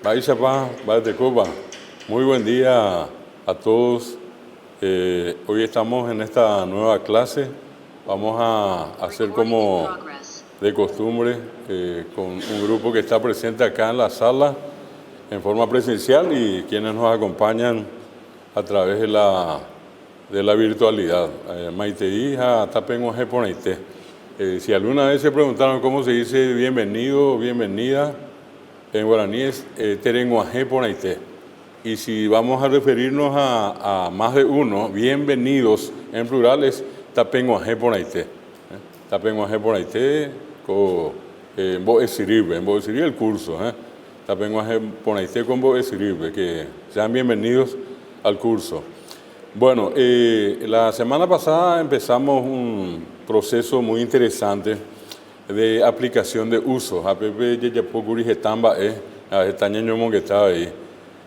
Baishapa, Batecopa, muy buen día a todos. Hoy estamos en esta nueva clase. Vamos a hacer como de costumbre con un grupo que está presente acá en la sala en forma presencial y quienes nos acompañan a través de la virtualidad. Maite hija, tapenguaje poneite. Si alguna vez se preguntaron cómo se dice bienvenido o bienvenida, en guaraní es terenguaje poneite. Y si vamos a referirnos a más de uno, bienvenidos en plural es tapenguaje poneite. Tapenguaje poneite con boesiribe, en boesiribe el curso. Tapenguaje poneite con boesiribe, que sean bienvenidos al curso. Bueno, la semana pasada empezamos un proceso muy interesante de aplicación de uso.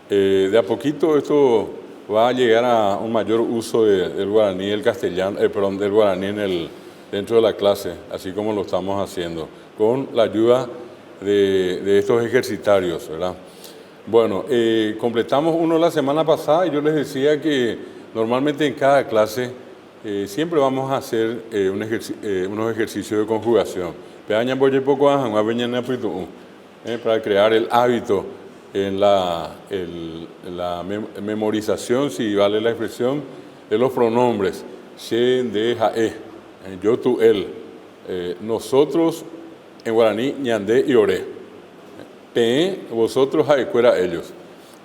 De a poquito esto va a llegar a un mayor uso del guaraní y el castellano, del guaraní dentro de la clase, así como lo estamos haciendo, con la ayuda de estos ejercitarios, ¿verdad? Bueno, completamos uno la semana pasada y yo les decía que normalmente en cada clase siempre vamos a hacer unos ejercicios de conjugación. Para crear el hábito en la memorización, si vale la expresión, de los pronombres. She, de, jae, yo, tú, él. Nosotros, en guaraní, ñandé y oré. Pe, vosotros, jaecuera, ellos.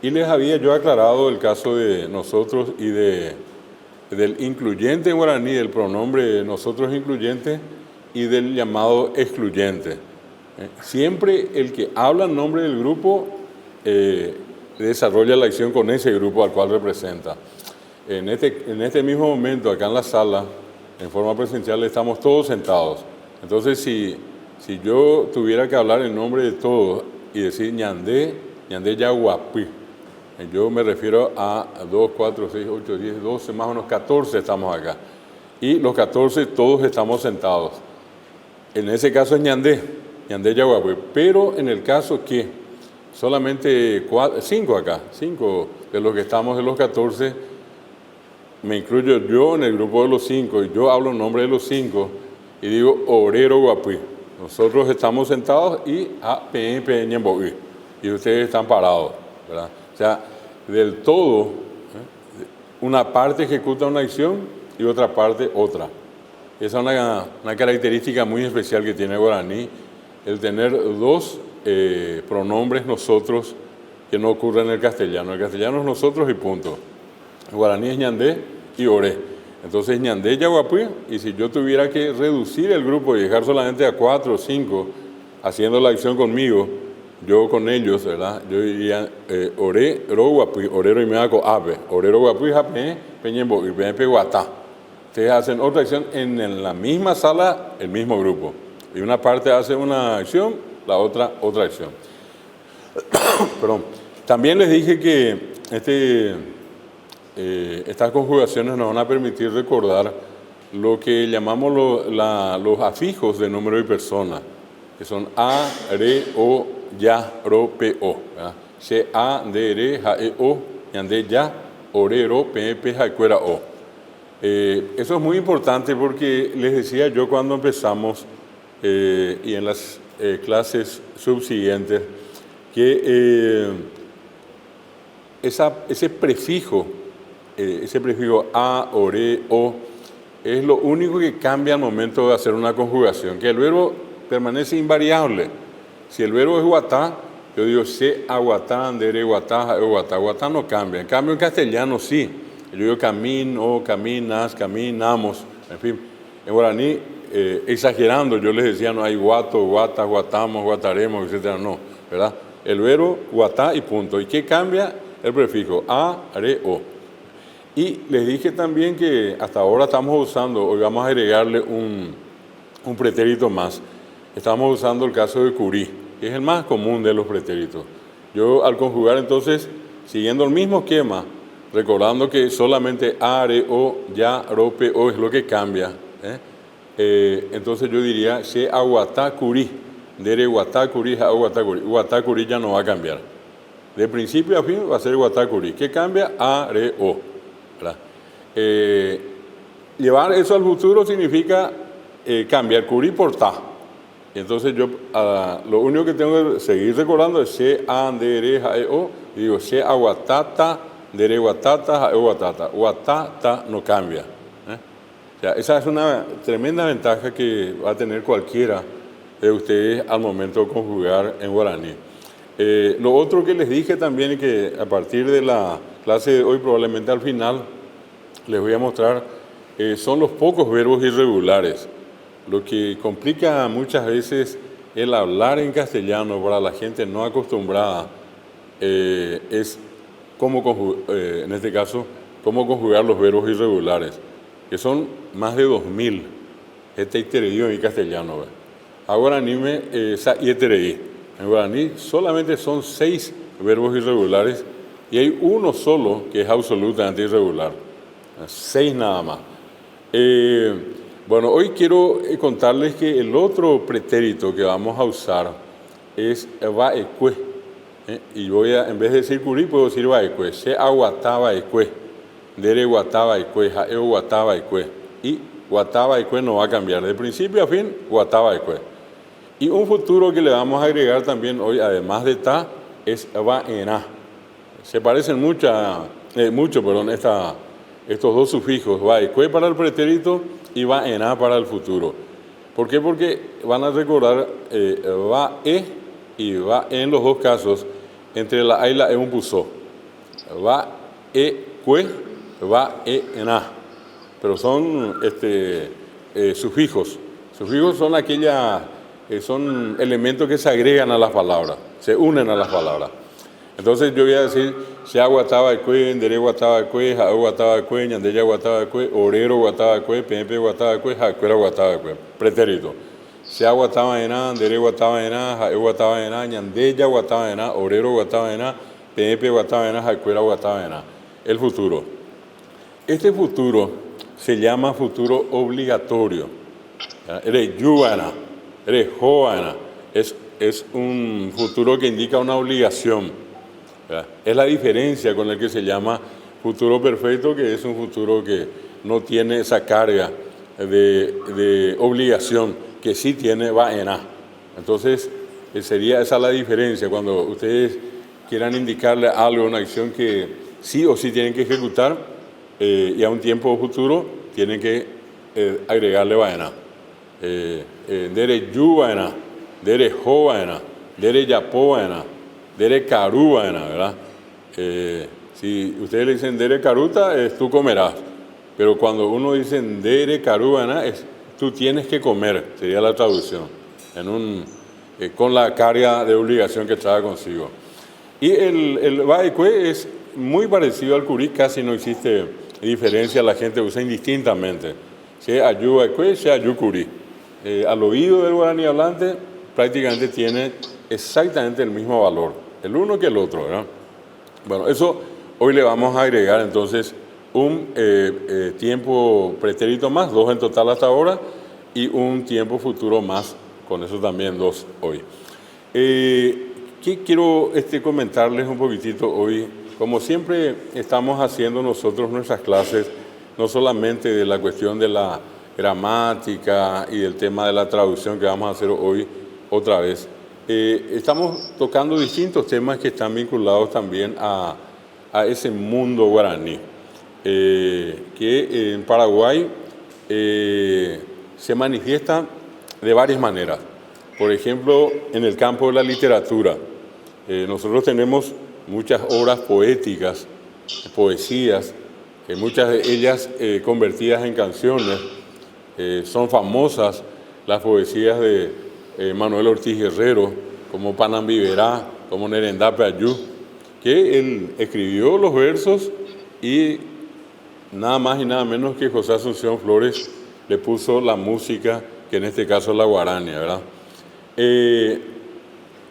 Y les había yo aclarado el caso de nosotros y del incluyente en guaraní, del pronombre nosotros incluyente y del llamado excluyente. Siempre el que habla en nombre del grupo desarrolla la acción con ese grupo al cual representa. En este mismo momento, acá en la sala, en forma presencial, estamos todos sentados. Entonces, si yo tuviera que hablar en nombre de todos y decir ñandé yaguapi, yo me refiero a 2, 4, 6, 8, 10, 12, más o menos 14 estamos acá. Y los 14 todos estamos sentados. En ese caso es ñandé yaguapi. Pero en el caso que solamente 5 acá, 5 de los que estamos de los 14, me incluyo yo en el grupo de los 5 y yo hablo en nombre de los 5 y digo orero guapi. Nosotros estamos sentados y y ustedes están parados, ¿verdad? O sea, del todo, una parte ejecuta una acción y otra parte otra. Esa es una característica muy especial que tiene el guaraní, el tener dos pronombres nosotros que no ocurre en el castellano. El castellano es nosotros y punto. El guaraní es ñandé y oré. Entonces ñandé yaguapi, y si yo tuviera que reducir el grupo y dejar solamente a 4 o 5 haciendo la acción conmigo, yo con ellos, ¿verdad? Yo diría oré, roguapi, orero y meaco ape, orero guapi, jape, peñembo y peñepe guatá. Ustedes hacen otra acción en la misma sala, el mismo grupo. Y una parte hace una acción, la otra acción. Perdón. También les dije que estas conjugaciones nos van a permitir recordar lo que llamamos los afijos de número y persona, que son a, re, o, ya, ro, pe, o. Se, a, de, re, ja, e, o, ñandé, ya, ore, ro, pe, pe, ja, cuera, o. Eso es muy importante porque les decía yo cuando empezamos y en las clases subsiguientes que ese prefijo a, ore, o, es lo único que cambia al momento de hacer una conjugación, que el verbo permanece invariable. Si el verbo es guatá, yo digo se aguatá, andere guatá, guatá. Guatá no cambia. En cambio en castellano sí. Yo digo camino, caminas, caminamos. En fin, en guaraní, exagerando, yo les decía no hay guato, guata, guatamos, guataremos, etc. No, ¿verdad? El verbo guatá y punto. ¿Y qué cambia? El prefijo a, re, o. Y les dije también que hasta ahora estamos usando, hoy vamos a agregarle un pretérito más. Estamos usando el caso de curí, que es el más común de los pretéritos. Yo al conjugar entonces, siguiendo el mismo esquema, recordando que solamente a, re, o, ya, ro, pe, o es lo que cambia, entonces yo diría se aguatá curí, dere guatá curí, ja, aguatá curí. Guatá curí ya no va a cambiar. De principio a fin va a ser guatá-curí. ¿Qué cambia? A, re, o. ¿Verdad? Llevar eso al futuro significa cambiar curí por ta. Entonces yo lo único que tengo que seguir recordando es se, a, de, re, ja, e, o. Y digo se, a, guatata, de, re, guatata, ja, e, guatata. Guatata no cambia. O sea, esa es una tremenda ventaja que va a tener cualquiera de ustedes al momento de conjugar en guaraní. Lo otro que les dije también es que a partir de la clase de hoy, probablemente al final, les voy a mostrar, son los pocos verbos irregulares. Lo que complica muchas veces el hablar en castellano para la gente no acostumbrada es cómo en este caso, cómo conjugar los verbos irregulares, que son más de 2000. Este itereído en castellano. Ahora anime sa y itereí. En guaraní solamente son 6 verbos irregulares y hay uno solo que es absolutamente irregular. 6 nada más. Bueno, hoy quiero contarles que el otro pretérito que vamos a usar es vaecue. Y voy a, en vez de decir curí, puedo decir vaecue. Se aguatá vaecue. Dere guatá vaecue. Jaeo guatá vaecue. Y guatá vaecue no va a cambiar. De principio a fin, guatá vaecue. Y un futuro que le vamos a agregar también hoy, además de ta, es vaená. Se parecen mucho, estos dos sufijos, vaecue para el pretérito y vaená para el futuro. ¿Por qué? Porque van a recordar vae y va en los dos casos, entre la a y la e un pusó. Vaecue, vaená. Pero son sufijos. Sufijos son son elementos que se agregan a las palabras, se unen a las palabras. Entonces yo voy a decir, se aguataba-cue, endere guataba-cue, ja guataba-cue, ñandeya guataba-cue, orero guataba-cue, pepe guataba-cue, jacuera guataba-cue, pretérito. Se aguataba-ená, endere guataba-ená, ja guataba-ená, ñandeya guataba-ená, orero guataba-ená, pepe guataba-ená, jacuera guataba-ená. El futuro. Este futuro se llama futuro obligatorio. Eres yuana. Eres joana, es un futuro que indica una obligación. ¿Verdad? Es la diferencia con el que se llama futuro perfecto, que es un futuro que no tiene esa carga de obligación, que sí tiene vaená. Entonces, esa es la diferencia. Cuando ustedes quieran indicarle algo, una acción que sí o sí tienen que ejecutar, y a un tiempo futuro tienen que agregarle vaená. Dere yuvaena, dere jovaena, dere yapovaena, dere caruvaena, ¿verdad? Si ustedes le dicen dere caruta, es tú comerás. Pero cuando uno dice dere caruvaena, es tú tienes que comer, sería la traducción, con la carga de obligación que trae consigo. Y el vaecue es muy parecido al curí, casi no existe diferencia, la gente usa indistintamente. Sea ayu vaecue, sea ayu curí. Al oído del guaraní hablante prácticamente tiene exactamente el mismo valor, el uno que el otro, ¿verdad? Bueno, eso hoy le vamos a agregar entonces un tiempo pretérito más, 2 en total hasta ahora, y un tiempo futuro más, con eso también 2 hoy. ¿Qué quiero comentarles un poquitito hoy? Como siempre estamos haciendo nosotros nuestras clases, no solamente de la cuestión de la gramática y el tema de la traducción que vamos a hacer hoy otra vez. Estamos tocando distintos temas que están vinculados también a ese mundo guaraní, que en Paraguay se manifiesta de varias maneras. Por ejemplo, en el campo de la literatura, nosotros tenemos muchas obras poéticas, poesías, muchas de ellas convertidas en canciones. Son famosas las poesías de Manuel Ortiz Guerrero, como Panambiverá, como Nerendape Ayú, que él escribió los versos y nada más y nada menos que José Asunción Flores le puso la música, que en este caso es la guarania, ¿verdad?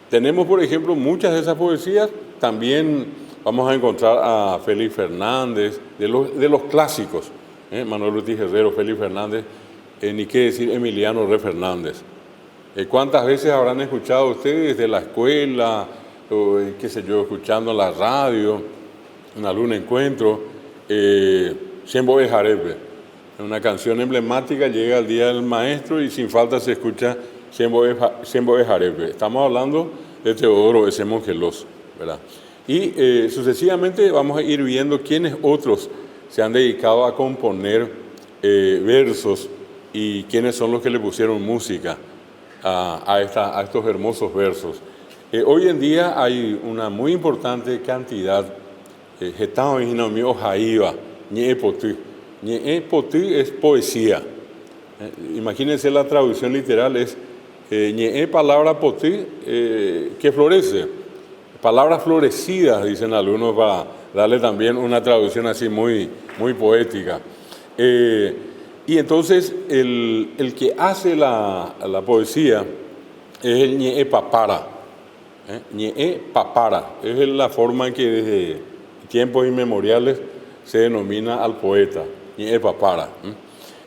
Tenemos, por ejemplo, muchas de esas poesías. También vamos a encontrar a Félix Fernández, de los clásicos, Manuel Ortiz Guerrero, Félix Fernández, ni qué decir Emiliano Re Fernández. ¿Cuántas veces habrán escuchado ustedes de la escuela o qué sé yo, escuchando la radio, en algún encuentro, Siembo de Jarepe. Una canción emblemática, llega el Día del Maestro y sin falta se escucha Siembo de Jarepe. Estamos hablando de Teodoro S. Mongelos, ¿verdad? Y sucesivamente vamos a ir viendo quiénes otros se han dedicado a componer versos y quiénes son los que le pusieron música a estos hermosos versos. Hoy en día hay una muy importante cantidad Getao mío Jaiba, Ñe Potí. Ñe Potí es poesía. Imagínense la traducción literal es Ñe palabra potí que florece. Palabras florecidas, dicen algunos, para darle también una traducción así muy poética. Y entonces el que hace la poesía es el Ñe Papara. Ñe Papara es la forma en que desde tiempos inmemoriales se denomina al poeta, Ñe Papara.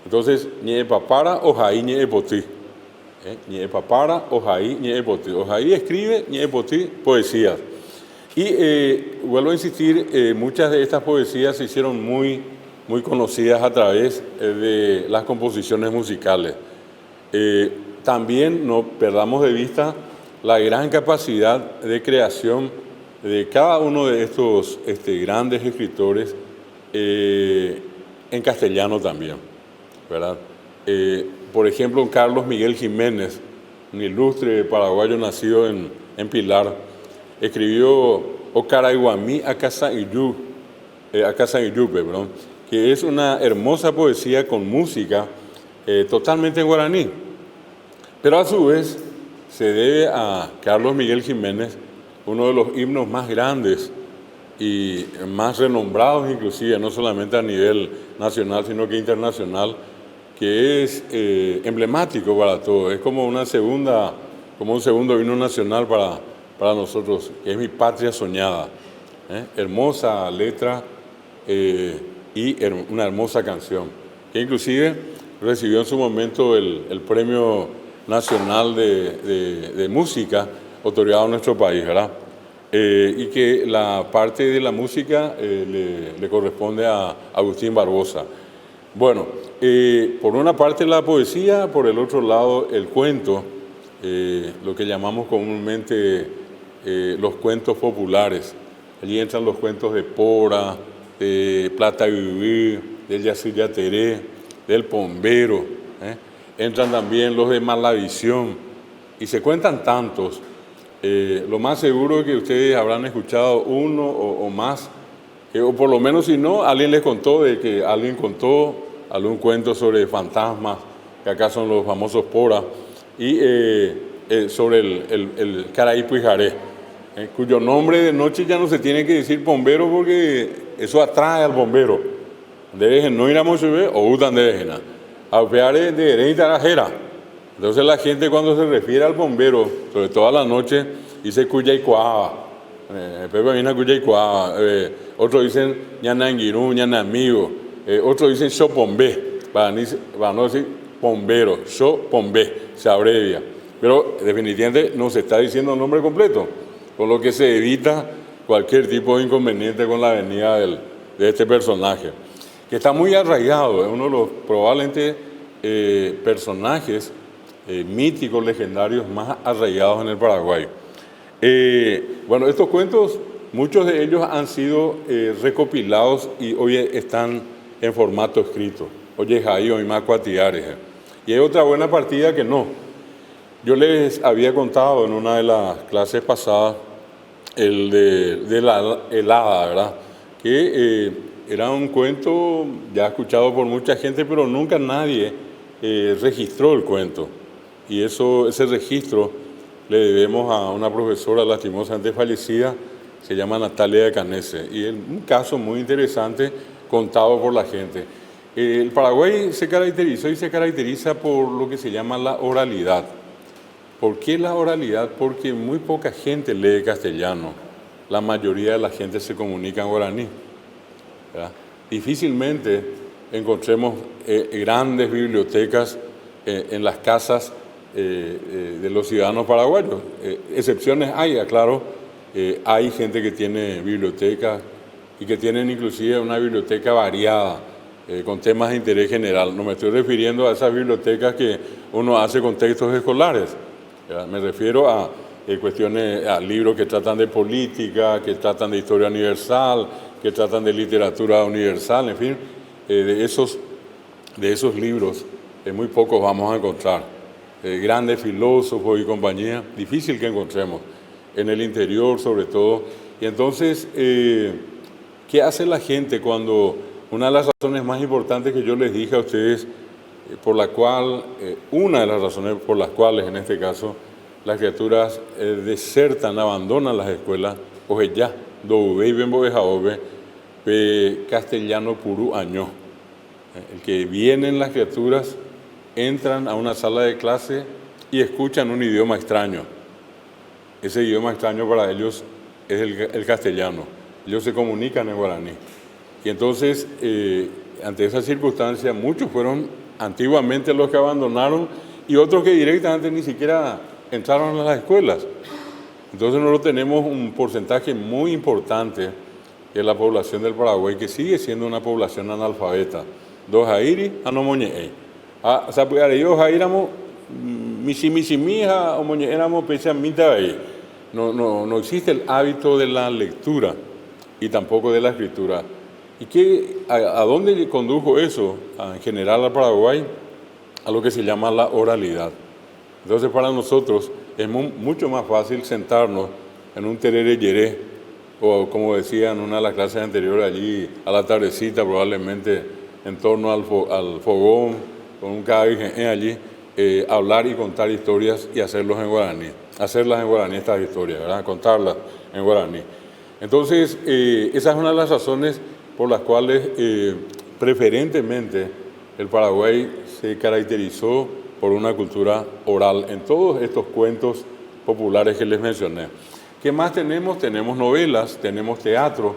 Entonces, Ñe Papara o Jaí Ñe Potí. Ñe Papara o Jaí Ñe Potí. O Jaí escribe, Ñe Potí poesías. Y vuelvo a insistir, muchas de estas poesías se hicieron muy conocidas a través de las composiciones musicales. También no perdamos de vista la gran capacidad de creación de cada uno de estos grandes escritores en castellano también, ¿verdad? Por ejemplo, Carlos Miguel Jiménez, un ilustre paraguayo nacido en Pilar, escribió Ocaraiguamí Acasaiyupe, que es una hermosa poesía con música totalmente en guaraní. Pero a su vez se debe a Carlos Miguel Jiménez uno de los himnos más grandes y más renombrados inclusive, no solamente a nivel nacional, sino que internacional, que es emblemático para todos. Es como un segundo himno nacional para nosotros, que es Mi Patria Soñada. Hermosa letra y una hermosa canción, que inclusive recibió en su momento el Premio Nacional de Música otorgado a nuestro país, ¿verdad? Y que la parte de la música le corresponde a Agustín Barbosa. Bueno, por una parte la poesía, por el otro lado el cuento, lo que llamamos comúnmente los cuentos populares. Allí entran los cuentos de Pora, de Plata y Vivir, del Yacyretá, del Pombero, entran también los de Malavisión, y se cuentan tantos. Lo más seguro es que ustedes habrán escuchado uno o más, o por lo menos si no, alguien les contó de que alguien contó algún cuento sobre fantasmas, que acá son los famosos Pora, y sobre el Caraípo y Jaré, cuyo nombre de noche ya no se tiene que decir bombero porque eso atrae al bombero. Dejen no ir a Mochubé o utan dejen a opeare de herencia rajera. Entonces la gente cuando se refiere al bombero, sobre todo a la noche, dice Cuyaycuaba, Pepe viene a Cuyaycuaba, otros dicen Ñananguirú, Ñanamigo, otros dicen Xopombé, para no decir bombero, Xopombé, se abrevia. Pero definitivamente no se está diciendo el nombre completo, con lo que se evita cualquier tipo de inconveniente con la venida de este personaje, que está muy arraigado, es uno de los probablemente personajes míticos, legendarios más arraigados en el Paraguay. Bueno, estos cuentos, muchos de ellos han sido recopilados y hoy están en formato escrito. Oye, Jaí, hoy más cuatiares. Y hay otra buena partida que no. Yo les había contado en una de las clases pasadas el de la helada, ¿verdad? Que era un cuento ya escuchado por mucha gente, pero nunca nadie registró el cuento. Y ese registro le debemos a una profesora lastimosamente fallecida, se llama Natalia de Canese, y es un caso muy interesante contado por la gente. El Paraguay se caracterizó y se caracteriza por lo que se llama la oralidad. ¿Por qué la oralidad? Porque muy poca gente lee castellano. La mayoría de la gente se comunica en guaraní, ¿verdad? Difícilmente encontremos grandes bibliotecas en las casas de los ciudadanos paraguayos. Excepciones hay, claro, Hay gente que tiene bibliotecas y que tienen inclusive una biblioteca variada, con temas de interés general. No me estoy refiriendo a esas bibliotecas que uno hace con textos escolares. Me refiero a cuestiones, a libros que tratan de política, que tratan de historia universal, que tratan de literatura universal, en fin, de esos libros muy pocos vamos a encontrar. Grandes filósofos y compañía, difícil que encontremos, en el interior sobre todo. Y entonces, ¿qué hace la gente cuando una de las razones más importantes que yo les dije a ustedes, una de las razones por las cuales en este caso las criaturas desertan, abandonan las escuelas, oye ya, doube y bembo de jaobe, castellano puru año. El que vienen las criaturas, entran a una sala de clase y escuchan un idioma extraño. Ese idioma extraño para ellos es el castellano. Ellos se comunican en guaraní. Y entonces, ante esa circunstancia, muchos fueron antiguamente los que abandonaron y otros que directamente ni siquiera entraron a las escuelas. Entonces nosotros tenemos un porcentaje muy importante de la población del Paraguay que sigue siendo una población analfabeta. Dos airi, anomoñeei. Sapuareyo jairamo, misimija, omoñeéramos pese a mitad ahí. No existe el hábito de la lectura y tampoco de la escritura. ¿Y a dónde condujo eso en general al Paraguay? A lo que se llama la oralidad. Entonces para nosotros es mucho más fácil sentarnos en un terere yeré, o como decía en una de las clases anteriores allí, a la tardecita probablemente en torno al fogón, con un cabe allí, hablar y contar historias y hacerlas en guaraní estas historias, ¿verdad? Contarlas en guaraní. Entonces, esa es una de las razones por las cuales preferentemente el Paraguay se caracterizó por una cultura oral en todos estos cuentos populares que les mencioné. ¿Qué más tenemos? Tenemos novelas, tenemos teatro.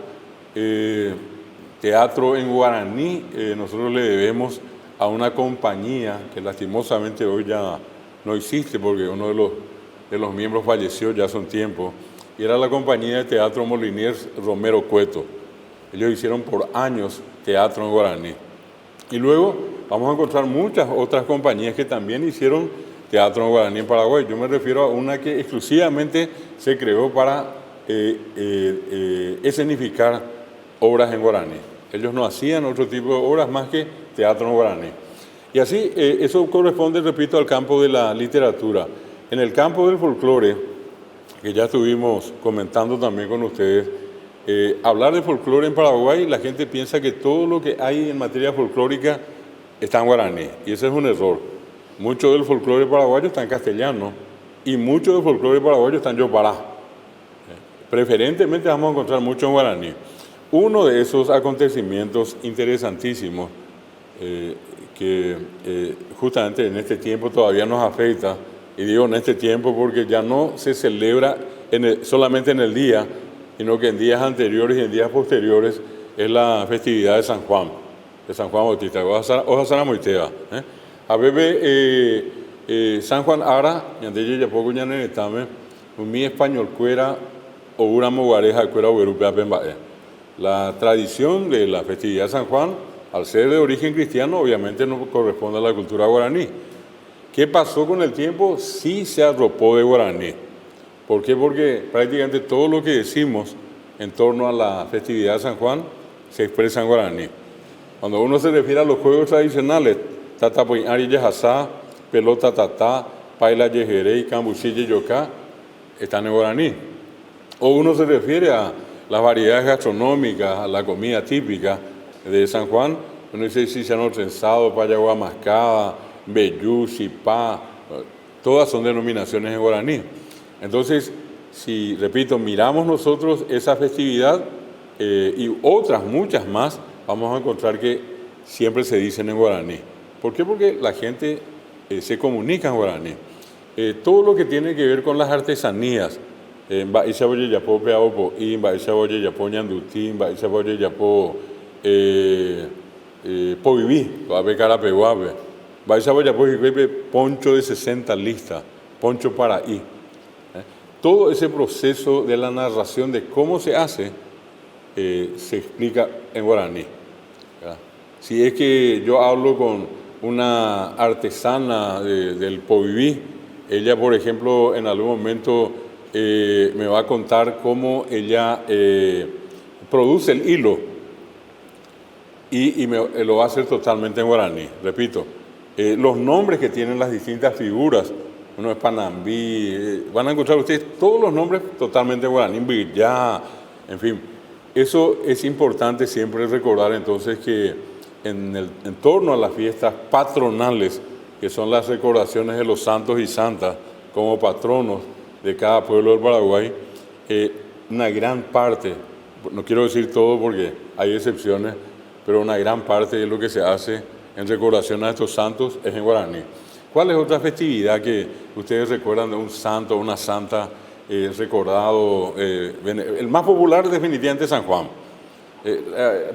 Teatro en guaraní, nosotros le debemos a una compañía que lastimosamente hoy ya no existe porque uno de los miembros falleció ya hace un tiempo, y era la compañía de teatro Moliniers Romero Cueto. Ellos hicieron por años teatro en guaraní. Y luego vamos a encontrar muchas otras compañías que también hicieron teatro en guaraní en Paraguay. Yo me refiero a una que exclusivamente se creó para escenificar obras en guaraní. Ellos no hacían otro tipo de obras más que teatro en guaraní. Y así, eso corresponde, repito, al campo de la literatura. En el campo del folclore, que ya estuvimos comentando también con ustedes, hablar de folclore en Paraguay, la gente piensa que todo lo que hay en materia folclórica está en guaraní, y ese es un error. Mucho del folclore paraguayo está en castellano, y mucho del folclore paraguayo está en yopará. Preferentemente vamos a encontrar mucho en guaraní. Uno de esos acontecimientos interesantísimos que justamente en este tiempo todavía nos afecta, y digo en este tiempo porque ya no se celebra solamente en el día, sino que en días anteriores y en días posteriores, es la festividad de San Juan Bautista. Oja Moitea. A bebé San Juan Ara, yandeye ya poco ya nenetame, mi español cuera o una mogareja cuera europea pembae. La tradición de la festividad de San Juan, al ser de origen cristiano, obviamente no corresponde a la cultura guaraní. ¿Qué pasó con el tiempo? Sí se arropó de guaraní. ¿Por qué? Porque prácticamente todo lo que decimos en torno a la festividad de San Juan se expresa en guaraní. Cuando uno se refiere a los juegos tradicionales, tatapoin ari yajasá, pelota tatá, paila yejerey, cambuchille yocá, están en guaraní. O uno se refiere a las variedades gastronómicas, a la comida típica de San Juan, uno dice sisano trenzado, payagua mascada, vellú, chipá, todas son denominaciones en guaraní. Entonces, si, repito, miramos nosotros esa festividad y otras muchas más, vamos a encontrar que siempre se dicen en guaraní. ¿Por qué? Porque la gente se comunica en guaraní. Todo lo que tiene que ver con las artesanías, Baisa Boye Yapó Peaopo, Baisa Boye Yapó Ñandutín, Baisa Boye Yapó Poviví, Guape Carapeguape, Baisa Boye Yapó Jicuepe, poncho de 60 listas, poncho para ahí. todo ese proceso de la narración de cómo se hace, se explica en guaraní, ¿verdad? Si es que yo hablo con una artesana del Poviví, ella, por ejemplo, en algún momento me va a contar cómo ella produce el hilo y lo va a hacer totalmente en guaraní. Repito, los nombres que tienen las distintas figuras, uno es Panambí, van a encontrar ustedes todos los nombres totalmente en guaraní, Villá, en fin. Eso es importante siempre recordar entonces que en torno a las fiestas patronales, que son las recordaciones de los santos y santas como patronos de cada pueblo del Paraguay, una gran parte, no quiero decir todo porque hay excepciones, pero una gran parte de lo que se hace en recordación a estos santos es en guaraní. ¿Cuál es otra festividad que ustedes recuerdan de un santo o una santa recordado? El más popular definitivamente es San Juan.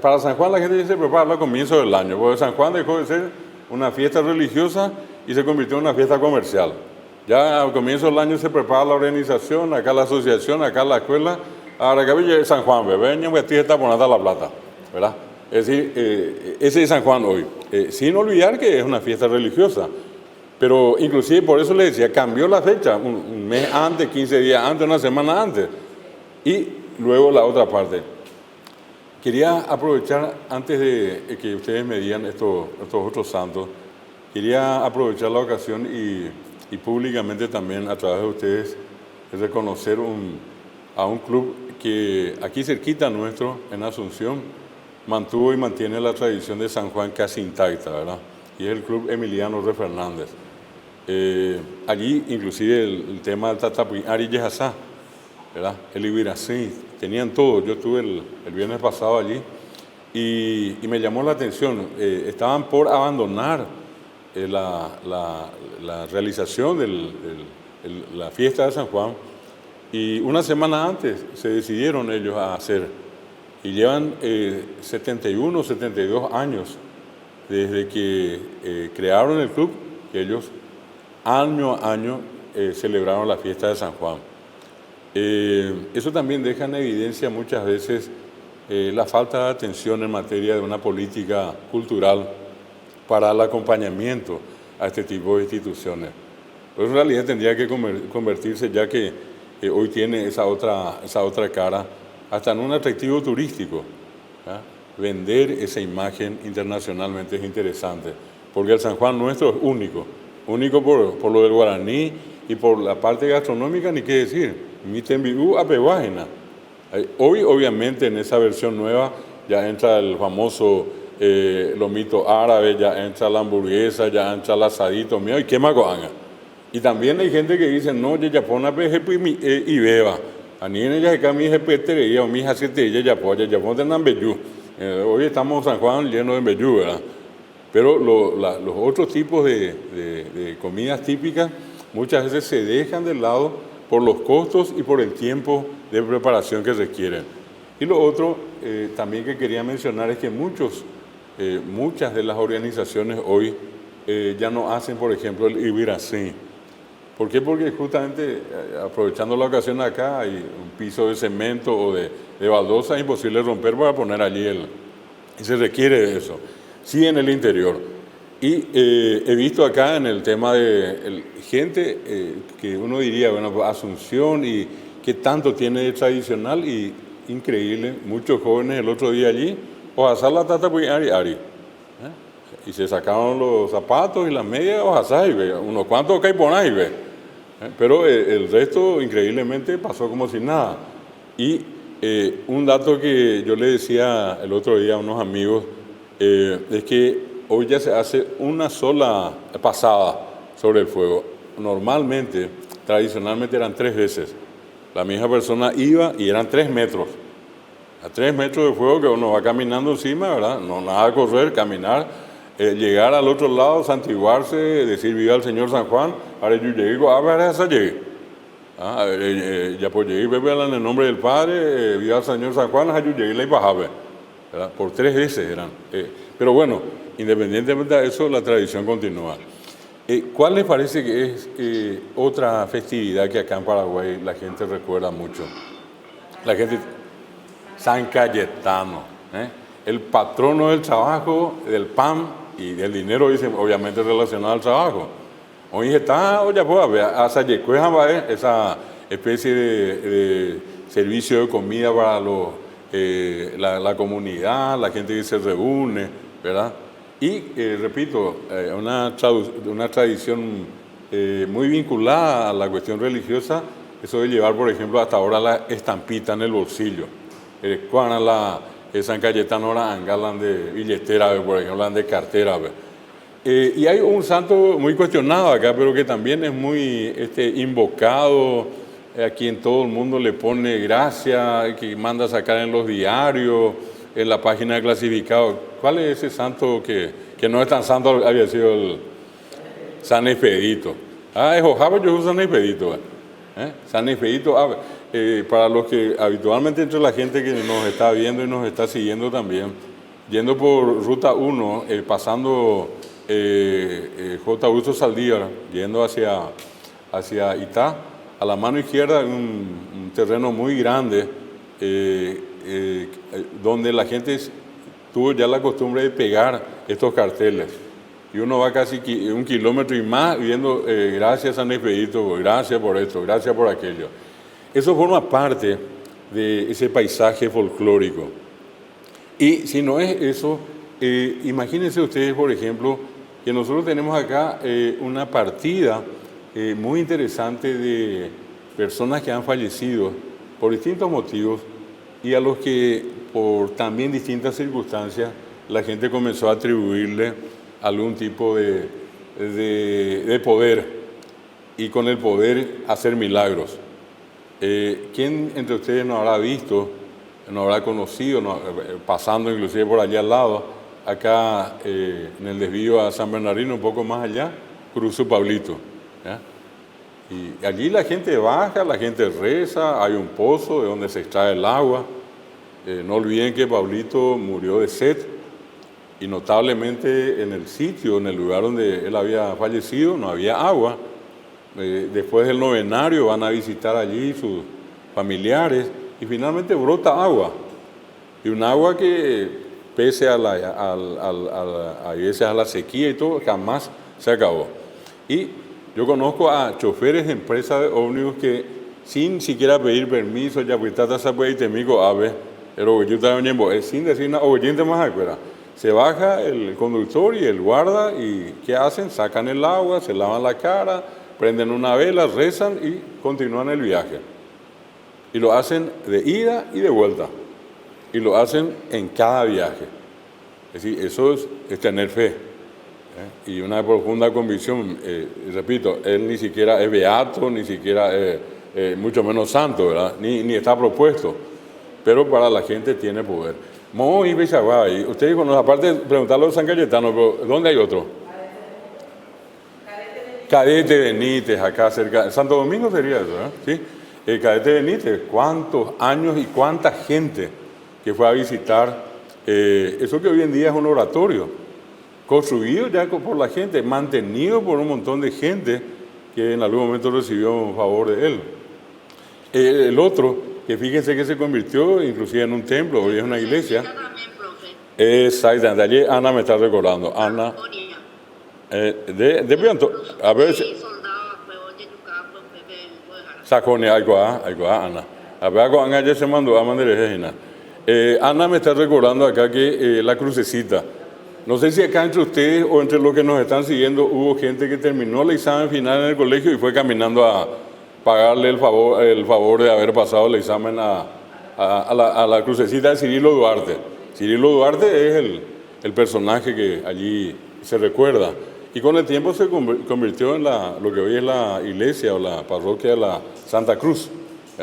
Para San Juan la gente se prepara al comienzo del año, porque San Juan dejó de ser una fiesta religiosa y se convirtió en una fiesta comercial. Ya al comienzo del año se prepara la organización, acá la asociación, acá la escuela. Ahora que viene San Juan, venga, pues está poniendo la plata, ¿verdad? Es decir, ese es San Juan hoy, sin olvidar que es una fiesta religiosa. Pero inclusive por eso le decía, cambió la fecha, un mes antes, 15 días antes, una semana antes. Y luego la otra parte. Quería aprovechar, antes de que ustedes me digan estos otros santos, quería aprovechar la ocasión y públicamente también a través de ustedes reconocer a un club que aquí cerquita nuestro, en Asunción, mantuvo y mantiene la tradición de San Juan casi intacta, ¿verdad? Y es el Club Emiliano R. Fernández. Allí, inclusive, el tema del Tatapuí, Ari Yehazá, ¿verdad? El Ibirací, tenían todo. Yo estuve el viernes pasado allí y me llamó la atención. Estaban por abandonar la realización de la fiesta de San Juan y una semana antes se decidieron ellos a hacer. Y llevan 71, 72 años desde que crearon el club, que ellos año a año celebraron la fiesta de San Juan. Eso también deja en evidencia muchas veces la falta de atención en materia de una política cultural para el acompañamiento a este tipo de instituciones. Pero en realidad tendría que convertirse, ya que hoy tiene esa otra cara, hasta en un atractivo turístico. ¿Ya? Vender esa imagen internacionalmente es interesante, porque el San Juan nuestro es único por lo del guaraní y por la parte gastronómica, ni qué decir. Mitembiú apeguágena. Hoy, obviamente, en esa versión nueva ya entra el famoso lomito árabe, ya entra la hamburguesa, ya entra el asadito mío y qué más haga. Y también hay gente que dice, no, ya pone y beba. A ni en ella que mi jefe o mi jacete ya pone de Nambeyú. Hoy estamos en San Juan lleno de Nambeyú, ¿verdad? Pero los otros tipos de comidas típicas muchas veces se dejan de lado por los costos y por el tiempo de preparación que requieren. Y lo otro también que quería mencionar es que muchas de las organizaciones hoy ya no hacen, por ejemplo, el Ibirací. ¿Por qué? Porque justamente, aprovechando la ocasión acá, hay un piso de cemento o de baldosa, es imposible romper para poner allí y se requiere de eso. Sí, en el interior. Y he visto acá en el tema de gente que uno diría, bueno, pues Asunción y qué tanto tiene de tradicional y increíble, muchos jóvenes el otro día allí, ojazá la tata pues ari. Y se sacaron los zapatos y las medias, ojazá y ve, unos cuantos caiponá y ve. Pero el resto, increíblemente, pasó como si nada. Y un dato que yo le decía el otro día a unos amigos es que hoy ya se hace una sola pasada sobre el fuego. Normalmente, tradicionalmente eran 3 veces. La misma persona iba y eran 3 metros. A 3 metros de fuego que uno va caminando encima, ¿verdad? No nada de correr, caminar. Llegar al otro lado, santiguarse, decir viva el Señor San Juan, ahora yo llego, a ver, esa llegué. Ya pues llegué, bebé, en el nombre del Padre, viva el Señor San Juan, yo llegué y la ibajabe. Por 3 veces eran. Pero bueno, independientemente de eso, la tradición continúa. ¿Cuál les parece que es otra festividad que acá en Paraguay la gente recuerda mucho? La gente, San Cayetano, ¿eh? El patrono del trabajo, del pan y del dinero, dice, obviamente relacionado al trabajo. Hoy está, oye, pues, hasta esa especie de servicio de comida para la comunidad, la gente que se reúne, ¿verdad? Y repito, una tradición muy vinculada a la cuestión religiosa, eso de llevar, por ejemplo, hasta ahora la estampita en el bolsillo. Cuando San Cayetano la angalan de billetera, por ejemplo, de cartera. Y hay un santo muy cuestionado acá, pero que también es muy invocado, a quien todo el mundo le pone gracia, que manda sacar en los diarios, en la página de clasificado. ¿Cuál es ese santo que no es tan santo? Había sido el San Expedito. Es Ojaba, yo uso San Expedito. San Expedito, para los que habitualmente entre la gente que nos está viendo y nos está siguiendo también, yendo por Ruta 1, pasando J. Augusto Saldívar, yendo hacia Itá, a la mano izquierda hay un terreno muy grande donde la gente tuvo ya la costumbre de pegar estos carteles. Y uno va casi 1 kilómetro y más viendo gracias San Expedito, gracias por esto, gracias por aquello. Eso forma parte de ese paisaje folclórico. Y si no es eso, imagínense ustedes, por ejemplo, que nosotros tenemos acá una partida muy interesante de personas que han fallecido por distintos motivos y a los que por también distintas circunstancias la gente comenzó a atribuirle algún tipo de poder y con el poder hacer milagros. ¿Quién entre ustedes no habrá visto, no habrá conocido, pasando inclusive por allá al lado, acá en el desvío a San Bernardino, un poco más allá, cruzó Pablito? ¿Ya? Y allí la gente baja, la gente reza, hay un pozo de donde se extrae el agua. No olviden que Pablito murió de sed y notablemente en el sitio, en el lugar donde él había fallecido, no había agua. Después del novenario van a visitar allí sus familiares y finalmente brota agua. Y un agua que, pese a veces a la sequía y todo, jamás se acabó. Y yo conozco a choferes de empresas de ómnibus que sin siquiera pedir permiso, ya pues tata se puede temico ave, sin decir una oyente más afuera. Se baja el conductor y el guarda y ¿qué hacen? Sacan el agua, se lavan la cara, prenden una vela, rezan y continúan el viaje. Y lo hacen de ida y de vuelta. Y lo hacen en cada viaje. Es decir, eso es tener fe. Y una profunda convicción. Repito, él ni siquiera es beato, ni siquiera es mucho menos santo, ¿verdad? Ni está propuesto. Pero para la gente tiene poder. Muy Bichaguay. Ustedes conocen, aparte de preguntarlo de San Cayetano, pero ¿dónde hay otro? Cadete Benítez, acá cerca. Santo Domingo sería eso, ¿eh? Sí. Cadete Benítez, ¿cuántos años y cuánta gente que fue a visitar? Eso que hoy en día es un oratorio, construido ya por la gente, mantenido por un montón de gente que en algún momento recibió un favor de él. El otro, que fíjense que se convirtió inclusive en un templo, hoy es una iglesia. Exactamente, allí Ana me está recordando. Ana. De pronto, a ver. Saconia, Ana. A ver, Ana ya se mandó a mandar. Ana me está recordando acá que la crucecita. No sé si acá entre ustedes o entre los que nos están siguiendo hubo gente que terminó el examen final en el colegio y fue caminando a pagarle el favor de haber pasado el examen a la crucecita de Cirilo Duarte. Cirilo Duarte es el personaje que allí se recuerda. Y con el tiempo se convirtió en lo que hoy es la iglesia o la parroquia de la Santa Cruz,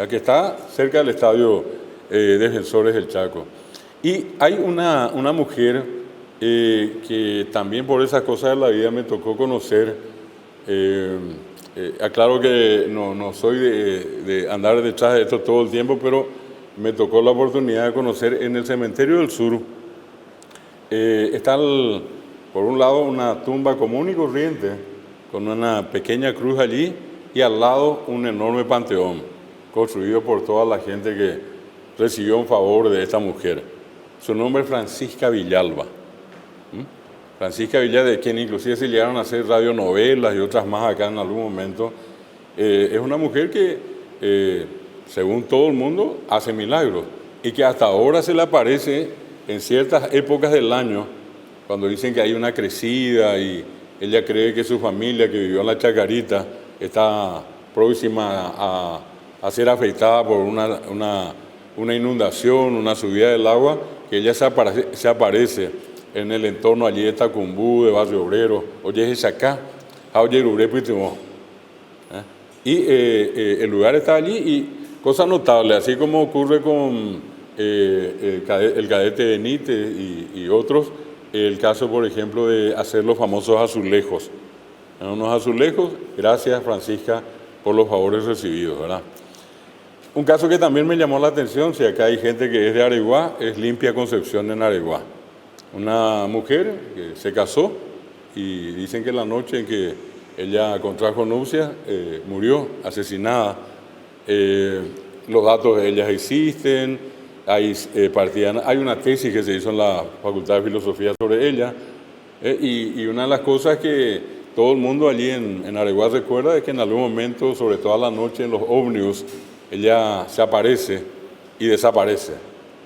que está cerca del estadio Defensores del Chaco. Y hay una mujer que también por esas cosas de la vida me tocó conocer. Aclaro que no soy de andar detrás de esto todo el tiempo, pero me tocó la oportunidad de conocer en el Cementerio del Sur. Está por un lado una tumba común y corriente con una pequeña cruz allí y al lado un enorme panteón, construido por toda la gente que recibió un favor de esta mujer. Su nombre es Francisca Villalba. Francisca Villalba, de quien inclusive se llegaron a hacer radionovelas y otras más acá en algún momento. Es una mujer que, según todo el mundo, hace milagros y que hasta ahora se le aparece en ciertas épocas del año, cuando dicen que hay una crecida y ella cree que su familia que vivió en la Chacarita está próxima a ser afectada por una inundación, una subida del agua, que ella se aparece en el entorno allí de Tacumbú, de Barrio Obrero, oye es acá, oye y el lugar está allí y cosa notable, así como ocurre con el cadete Benítez y otros, el caso, por ejemplo, de hacer los famosos azulejos. Unos azulejos, gracias Francisca por los favores recibidos, ¿verdad? Un caso que también me llamó la atención, si acá hay gente que es de Areguá, es Limpia Concepción en Areguá. Una mujer que se casó y dicen que la noche en que ella contrajo nupcias murió asesinada. Los datos de ella existen, hay una tesis que se hizo en la Facultad de Filosofía sobre ella, y una de las cosas que todo el mundo allí en Areguá recuerda es que en algún momento, sobre todo a la noche en los ómnibus, ella se aparece y desaparece.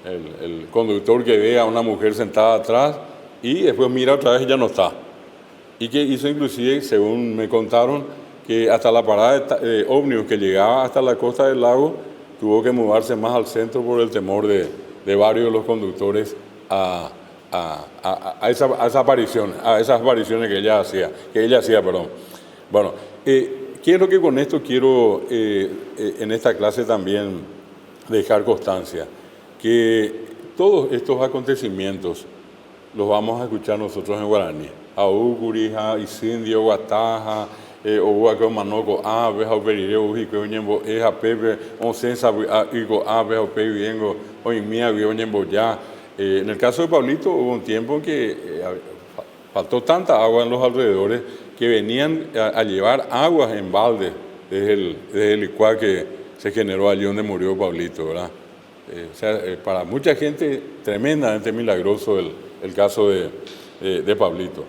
El conductor que ve a una mujer sentada atrás y después mira otra vez y ya no está. Y que hizo inclusive, según me contaron, que hasta la parada de ómnibus que llegaba hasta la costa del lago tuvo que mudarse más al centro por el temor de varios de los conductores a esas apariciones que ella hacía. Bueno, quiero que con esto en esta clase también dejar constancia que todos estos acontecimientos los vamos a escuchar nosotros en guaraní. Augurija, Isindio, Guataja, Oguaco, Manoco, Aves, Auperire, Ujico, Oñembo, Eja, Pepe, Oncensa, Igo, Aves, Aupe, Viengo, Oimía, Oñembo, ya. En el caso de Pablito hubo un tiempo en que faltó tanta agua en los alrededores que venían a llevar aguas en balde desde el licuado que se generó allí donde murió Pablito, ¿verdad? Para mucha gente tremendamente milagroso el caso de Pablito.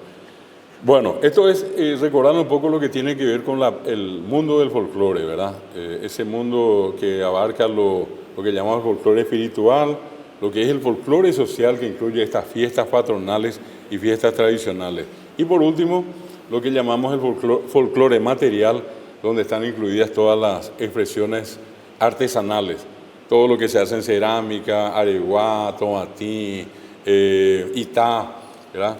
Bueno, esto es recordando un poco lo que tiene que ver con el mundo del folclore, ¿verdad? Ese mundo que abarca lo que llamamos folclore espiritual, lo que es el folclore social, que incluye estas fiestas patronales y fiestas tradicionales. Y por último, lo que llamamos el folclore material, donde están incluidas todas las expresiones artesanales, todo lo que se hace en cerámica, areguá, tomatí, itá, ¿verdad?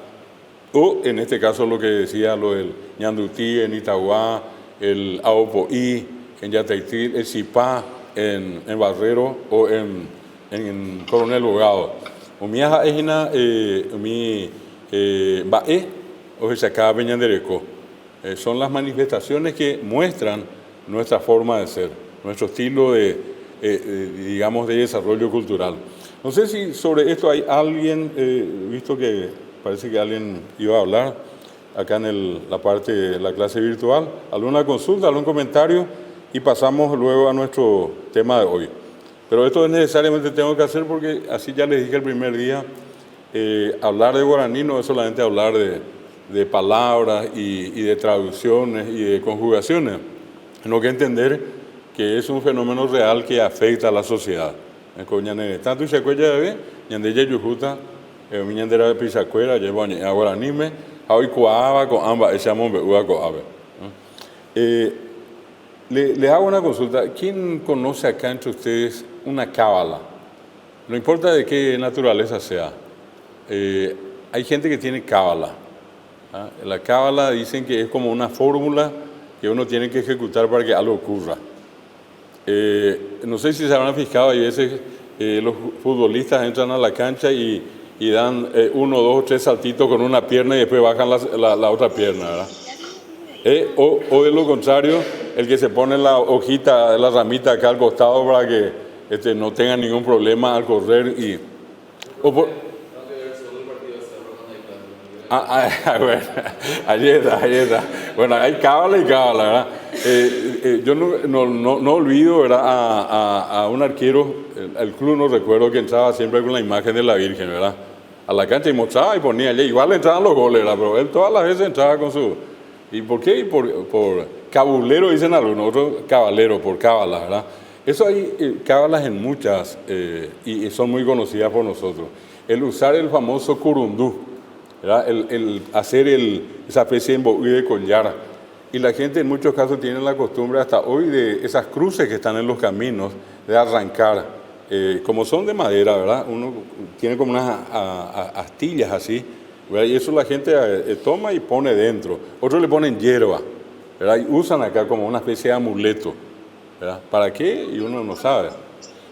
O en este caso lo que decía, lo del ñandutí en Itaguá, el aopoí en Yataitil, el cipá en Barrero o en Coronel Bogado. Umiaja ejina umi bae o sacaba peñandereco. Son las manifestaciones que muestran nuestra forma de ser, nuestro estilo digamos, de desarrollo cultural. No sé si sobre esto hay alguien, visto que parece que alguien iba a hablar acá en la parte de la clase virtual, alguna consulta, algún comentario y pasamos luego a nuestro tema de hoy. Pero esto necesariamente tengo que hacer porque así ya les dije el primer día, hablar de guaraní no es solamente hablar de palabras y de traducciones y de conjugaciones, sino que entender que es un fenómeno real que afecta a la sociedad. Tanto y se cuella de ñandella yujuta, mi ñandera de pisacuera, llevo a guaranime, hoy coaba con ambas, echamos beua coabe. Les hago una consulta. ¿Quién conoce acá entre ustedes una cábala? No importa de qué naturaleza sea. Hay gente que tiene cábala. La cábala dicen que es como una fórmula que uno tiene que ejecutar para que algo ocurra. No sé si se habrán fijado, hay veces los futbolistas entran a la cancha y dan 1, 2, 3 saltitos con una pierna y después bajan la otra pierna, ¿verdad? O de lo contrario, el que se pone la hojita, la ramita acá al costado para que no tenga ningún problema al correr Bueno, ahí está. Bueno, hay cábala y cábala, ¿verdad? Yo no olvido, ¿verdad? A un arquero, el club no recuerdo que entraba siempre con la imagen de la Virgen, ¿verdad? A la cancha y mostraba y ponía allí. Igual entraban los goles, ¿verdad? Pero él todas las veces entraba con su... ¿Y por qué? Por cabulero, dicen algunos, otros cabalero, por cábalas, ¿verdad? Eso hay cábalas en muchas y son muy conocidas por nosotros. El usar el famoso curundú, ¿verdad? El hacer esa especie de embogue de collar. Y la gente en muchos casos tiene la costumbre hasta hoy de esas cruces que están en los caminos, de arrancar. Como son de madera, ¿verdad? Uno tiene como unas astillas así, ¿verdad? Y eso la gente toma y pone dentro. Otros le ponen hierba, ¿verdad? Y usan acá como una especie de amuleto, ¿verdad? ¿Para qué? Y uno no sabe.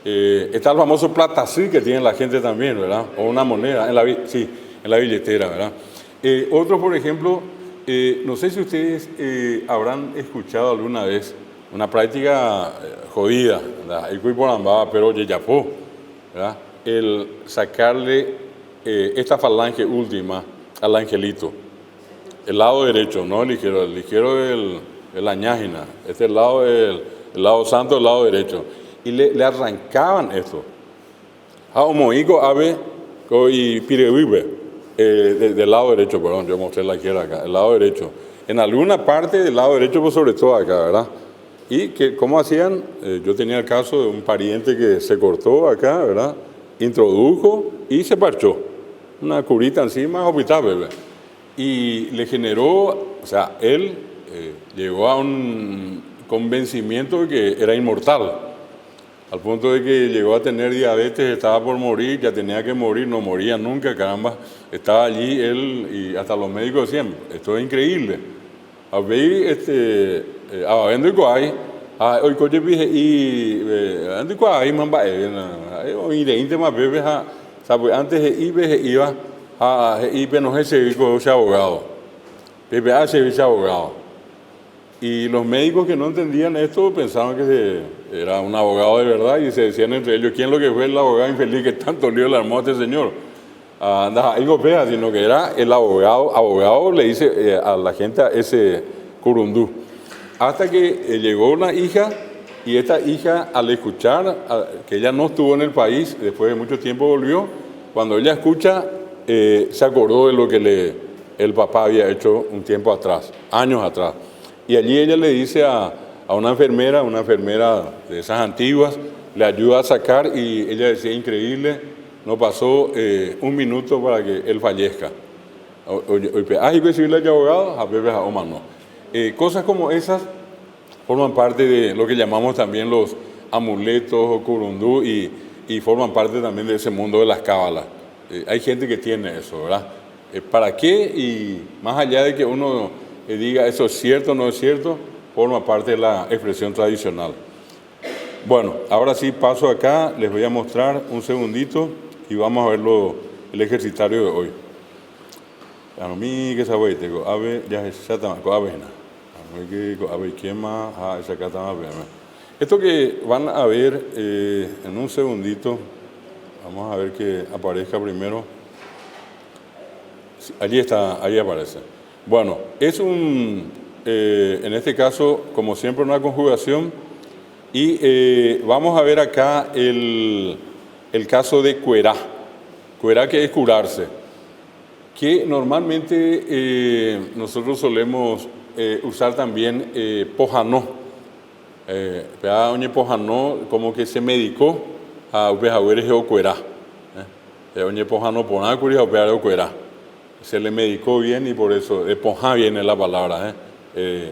Está el famoso platací que tiene la gente también, ¿verdad? O una moneda, en la billetera, ¿verdad? Otro, por ejemplo, no sé si ustedes habrán escuchado alguna vez una práctica jodida, ¿verdad? El cuerpo ambaba, pero yeyapó, ¿verdad? El sacarle esta falange última al angelito, el lado derecho, no el izquierdo es la ñágina, este es el lado santo, el lado derecho, y le arrancaban esto. Moico ave y pirevive, del lado derecho, perdón, yo mostré la izquierda acá, el lado derecho. En alguna parte del lado derecho, pues sobre todo acá, ¿verdad? Y ¿cómo hacían? Yo tenía el caso de un pariente que se cortó acá, ¿verdad? Introdujo y se parchó. Una curita encima, hospital, bebé. Y le generó, o sea, él llegó a un convencimiento de que era inmortal. Al punto de que llegó a tener diabetes, estaba por morir, ya tenía que morir, no moría nunca, caramba. Estaba allí él y hasta los médicos decían, esto es increíble. Habendo igual, hoy coche dije y ando igual, mamba, y de íntima bebé, antes iba a no se abogado, bebé se abogado. Y los médicos que no entendían esto pensaban que era un abogado de verdad y se decían entre ellos, ¿quién es lo que fue el abogado infeliz que tanto lío le armó a este señor? Algo fea, sino que era el abogado le dice a la gente a ese curundú. Hasta que llegó una hija y esta hija al escuchar que ella no estuvo en el país, después de mucho tiempo volvió, cuando ella escucha se acordó de lo que el papá había hecho un tiempo atrás, años atrás. Y allí ella le dice a una enfermera de esas antiguas, le ayuda a sacar y ella decía, increíble, no pasó un minuto para que él fallezca. ¿Hay que decirle al abogado? A veces a Omar no. Cosas como esas forman parte de lo que llamamos también los amuletos o curundú y forman parte también de ese mundo de las cábalas. Hay gente que tiene eso, ¿verdad? ¿Para qué? Y más allá de que uno diga eso es cierto o no es cierto, forma parte de la expresión tradicional. Bueno, ahora sí paso acá, les voy a mostrar un segundito y vamos a ver el ejercitario de hoy. Esto que van a ver en un segundito, vamos a ver que aparezca primero. Allí está, ahí aparece. Bueno, es en este caso, como siempre, una conjugación y vamos a ver acá el caso de cuerá. Cuerá, que es curarse, que normalmente nosotros solemos usar también pojanó. Pojanó como que se medicó a upejahueres o cuerá. Pojanó ponacuri o cuerá. Se le medicó bien y por eso de pojá viene la palabra.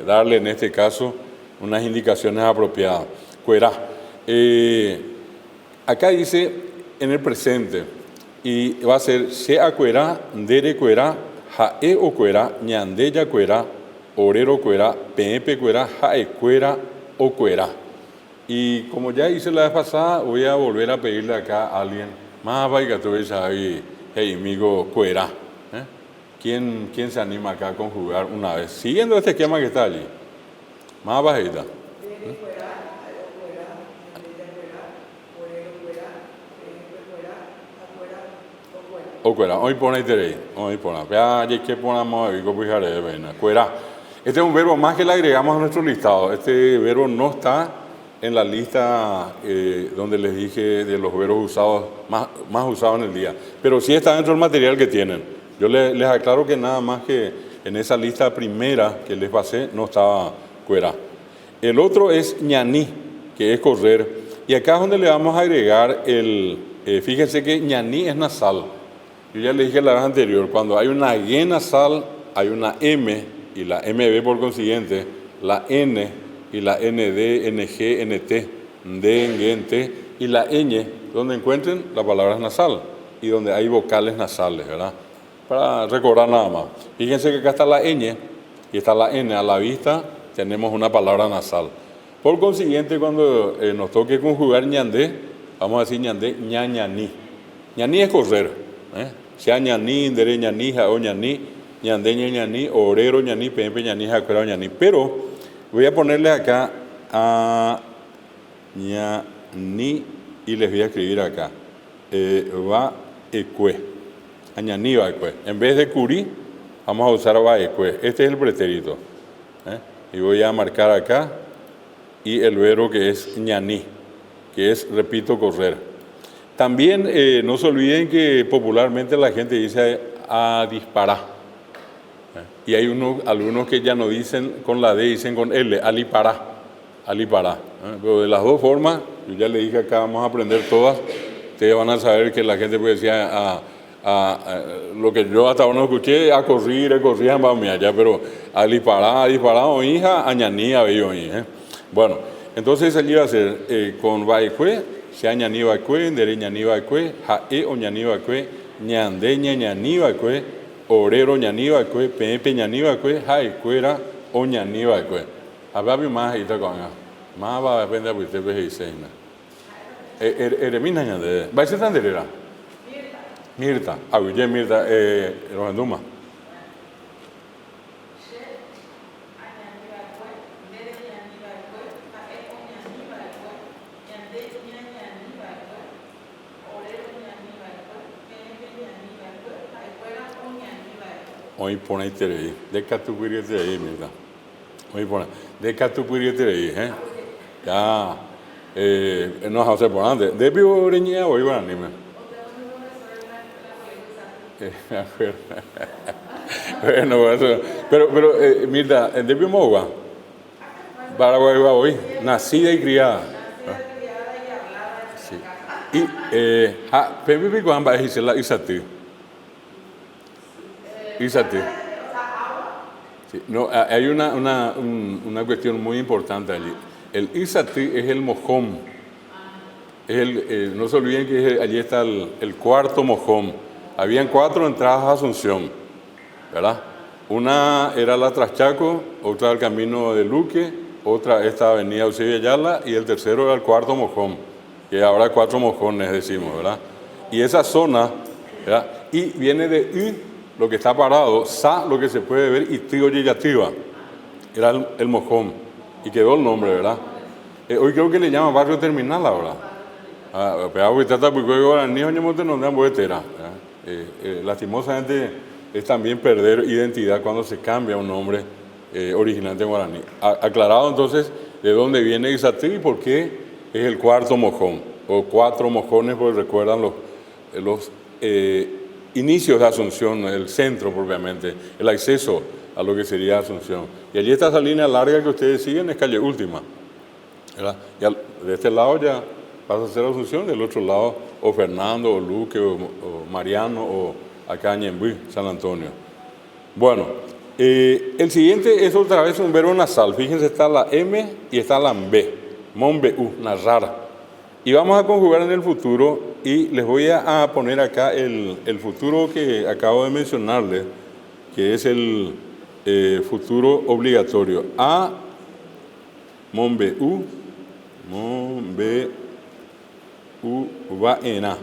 Darle en este caso unas indicaciones apropiadas. Cuerá. Acá dice en el presente y va a ser se acuerá, dere cuerá, jae o cuerá, ñandeya cuerá, orero cuerá, pepe cuerá, jae cuerá o cuerá. Y como ya hice la vez pasada, voy a volver a pedirle acá a alguien más vaya que tú ahí, hey, amigo cuerá. ¿Quién se anima acá a conjugar una vez? Siguiendo este esquema que está allí. Más bajita. o cuera. Hoy pone terei. Hoy pone. Ya, ya que ponamos ahí, copijaré de vena. Cuera. Este es un verbo más que le agregamos a nuestro listado. Este verbo no está en la lista donde les dije de los verbos usados, más usados en el día. Pero sí está dentro del material que tienen. Yo les aclaro que nada más que en esa lista primera que les pasé no estaba cuera. El otro es ñaní, que es correr. Y acá es donde le vamos a agregar fíjense que ñaní es nasal. Yo ya les dije la vez anterior, cuando hay una G nasal, hay una M, y la MB por consiguiente, la N y la ND, NG, NT, D, NG, y la ñ, donde encuentren la palabra es nasal y donde hay vocales nasales, ¿verdad? Para recordar nada más. Fíjense que acá está la ñ y está la N. A la vista tenemos una palabra nasal. Por consiguiente, cuando nos toque conjugar ñandé, vamos a decir ñandé, ñañaní. Ñaní es correr. Sea ñaní, indere ñaní, jao ñaní, ñandé ñañaní, orero ñaní, pempe ñaní, jacuera ñaní. Pero voy a ponerle acá a ñaní y les voy a escribir acá. Va ecue. Añaní va ecue. En vez de curí, vamos a usar va ecue. Este es el pretérito. Y voy a marcar acá y el verbo que es ñaní, que es, repito, correr. También no se olviden que popularmente la gente dice a disparar. Y hay algunos que ya no dicen con la D, dicen con L, alipará, alipará. Pero de las dos formas, yo ya le dije acá, vamos a aprender todas. Ustedes van a saber que la gente puede decir lo que yo hasta ahora no escuché, a correr, allá, pero alipará, o hija, añaní, a bello, Bueno, entonces allí va a ser con vaecue, sea ñaní vaecue, ndere ñaní vaecue, jae o ñaní vaecue, ñandé ñañaní vaecue, orero ñaní vaecue, pepe ñaní vaecue, jaecuera o ñaní vaecue. A ver, más ahí está con más va a depender de ustedes y seina. Eremina ñandé, va a ser tan derera. Mirta, aguille Mirta, Rojenduma. Hoy pone ahí, de catupiriete ahí, mira. Hoy pone, de catupiriete ahí, Ya, no vamos a hacer por antes. De vivo reñía hoy van a animar. Bueno, eso, pero mira, de vivo mogua. Paraguay va hoy, nacida y criada. Sí. Y, Pepe Picuán va a decir la Isatí. Isatí. Sí, no, hay una cuestión muy importante allí. El Isatí es el mojón. No se olviden que allí está el cuarto mojón. Habían 4 entradas a Asunción, ¿verdad? Una era la Traschaco, otra el camino de Luque, otra esta avenida Eusebio Ayala y el tercero era el cuarto mojón, que ahora 4 mojones decimos, ¿verdad? Y esa zona, ¿verdad? Y viene de I, lo que está parado, Sa, lo que se puede ver, y Tío Yeyativa, era el mojón, y quedó el nombre, ¿verdad? Hoy creo que le llama barrio terminal ahora. Lastimosamente es también perder identidad cuando se cambia un nombre original en guaraní. Aclarado entonces de dónde viene Isatí y por qué es el cuarto mojón, o 4 mojones, porque recuerdan los inicios de Asunción, el centro propiamente, el acceso a lo que sería Asunción. Y allí está esa línea larga que ustedes siguen, es calle Última, ¿verdad? Y de este lado ya pasa a ser Asunción, del otro lado o Fernando, o Luque, o Mariano, o acá Ñembuí, San Antonio. Bueno, el siguiente es otra vez un verbo nasal. Fíjense, está la M y está la B, monbeu, narrar. Y vamos a conjugar en el futuro y les voy a poner acá el futuro que acabo de mencionarles, que es el futuro obligatorio. A, monbeu, va en A.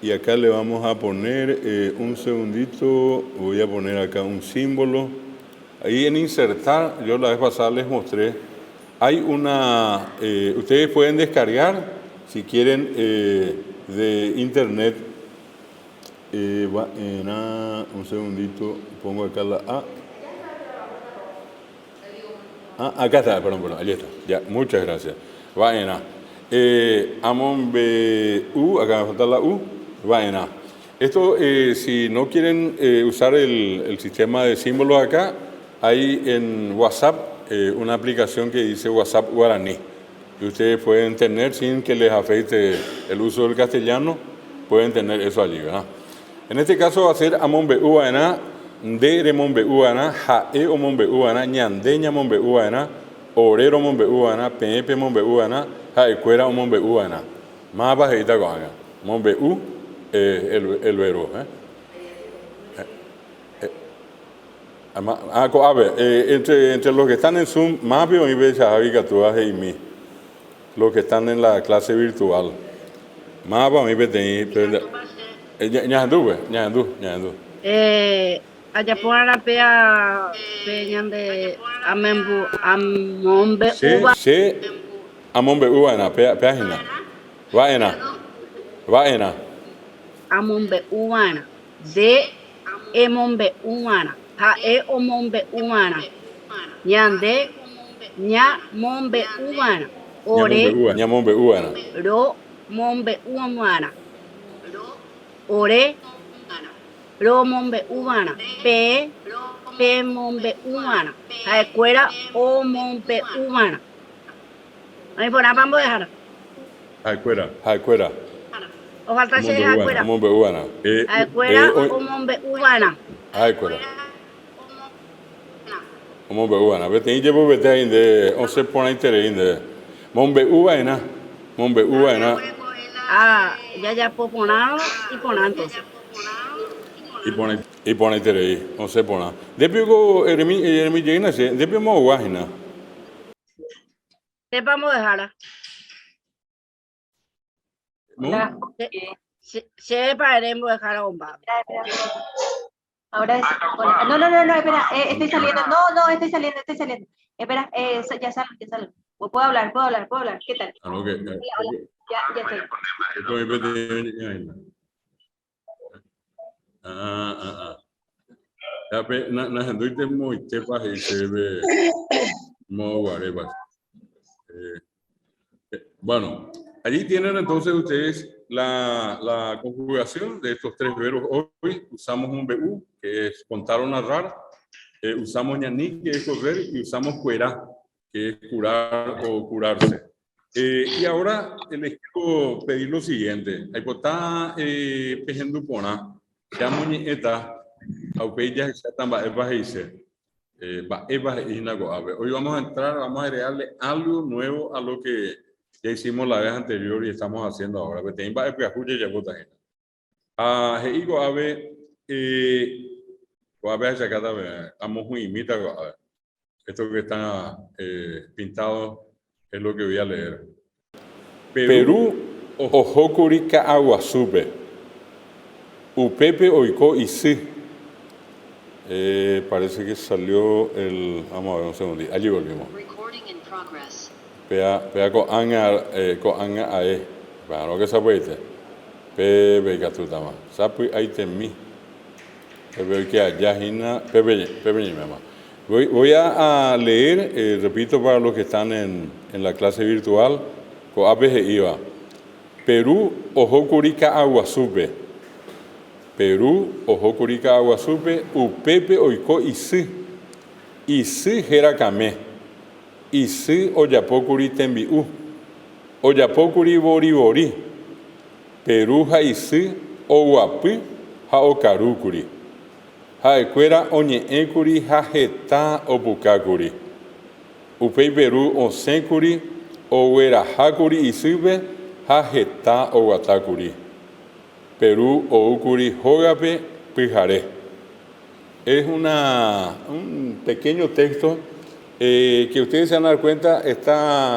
Y acá le vamos a poner un segundito, voy a poner acá un símbolo. Ahí en insertar, yo la vez pasada les mostré, hay ustedes pueden descargar, si quieren, de internet, un segundito, pongo acá la A. Acá está, perdón, allí está. Ya, muchas gracias. Vaina. Amon B U, acá me falta la U. Vaina. Esto, si no quieren usar el sistema de símbolos acá, hay en WhatsApp una aplicación que dice WhatsApp Guaraní. Y ustedes pueden tener, sin que les afecte el uso del castellano, pueden tener eso allí, ¿verdad? En este caso va a ser Amon B U Vaina. Dere monbe uana, jae o monbe uana, ñandeña monbe uana, orero monbe uana, pepe monbe uana, jaecuera o monbe uana. Más bajita con acá. Monbe u, el verbo. A ver, entre los que están en Zoom, más bien y veces y mí. Los que están en la clase virtual. Más para mí, ñandu. Allá por la pea peñan de amombe uva. Sí, amombe uva página. Vaena. Amombe uvana. De emombe uvana. Ja omombe uvana. Ñande ña mombe uvana. Ore ña mombe uvana. ro mombe uvana. Ore ro mombe uvana. Pe mombe uvana. Jaecuera o mombe uvana. Ahí por ahí vamos a dejar. Jaecuera. O falta ser jaecuera. Mombe uvana. Jaecuera o mombe uvana. Jaecuera. Mombe uvana. Vete y llevo vete ahí de 11 por ahí de mombe uvana. Mombe uvana. Ya poponado y poná entonces. Y pone ahí, no sé pona. Después go Ermi llena se, después mo guajina. Te vamos a dejar. Se pararemos dejar a un bar. Ahora es. No, espera, estoy saliendo. No, estoy saliendo. Espera, ya salgo. Puedo hablar. ¿Qué tal? Hola. Ya estoy. Na henduite muy tepas y se ve mo guarepas. Bueno, allí tienen entonces ustedes la conjugación de estos tres verbos. Hoy usamos un BU, que es contar o narrar, usamos ñaní, que es correr, y usamos cuerá, que es curar o curarse. Y ahora les quiero pedir lo siguiente. Ahí está pejendo pona, ya muñeca, aupella ya están hoy vamos a agregarle algo nuevo a lo que ya hicimos la vez anterior y estamos haciendo ahora. Esto que está pintado es lo que voy a leer. Perú ojokuri aguasupe. Upepe oiko isi. Parece que salió el... Vamos a ver un segundo. Allí volvimos. Pea con anga ae. Para no que se puede. Pepe catutama. Sapui aitemi. Pepe que allá hina. Pepe mi mamá. Voy a leer, repito para los que están en la clase virtual, con APG IVA. Perú ojokurica aguasupe. Perú ojokurica aguasupe. Upepe oiko isi. Isi jerakame. Isi oyapokuri tembiu. Oyapokuri boribori. Perú ha isi oguapi ha okarukuri. Jaecuera oñe'ẽkuri ha heta opukákuri. Upéi Perú osẽkuri oguerahákuri isýpe ha heta oguatákuri. Perú oúkuri hógape pyhare. Es un pequeño texto que ustedes se van a dar cuenta,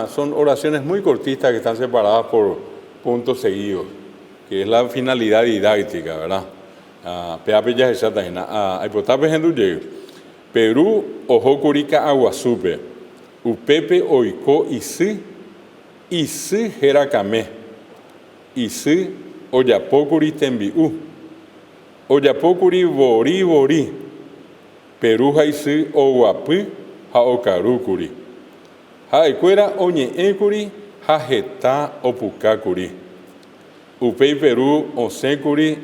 son oraciones muy cortitas que están separadas por puntos seguidos, que es la finalidad didáctica, ¿verdad? Perú ojokurica aguasupe. Upepe oiko isi. Isi jerakame. Isi oyapokuri tembiu. Oyapokuri bori bori. Perú haisy oguapy ha okarúkuri. Ha'ekuéra oñe'ẽkuri ha heta opukákuri. Upéi Perú osẽkuri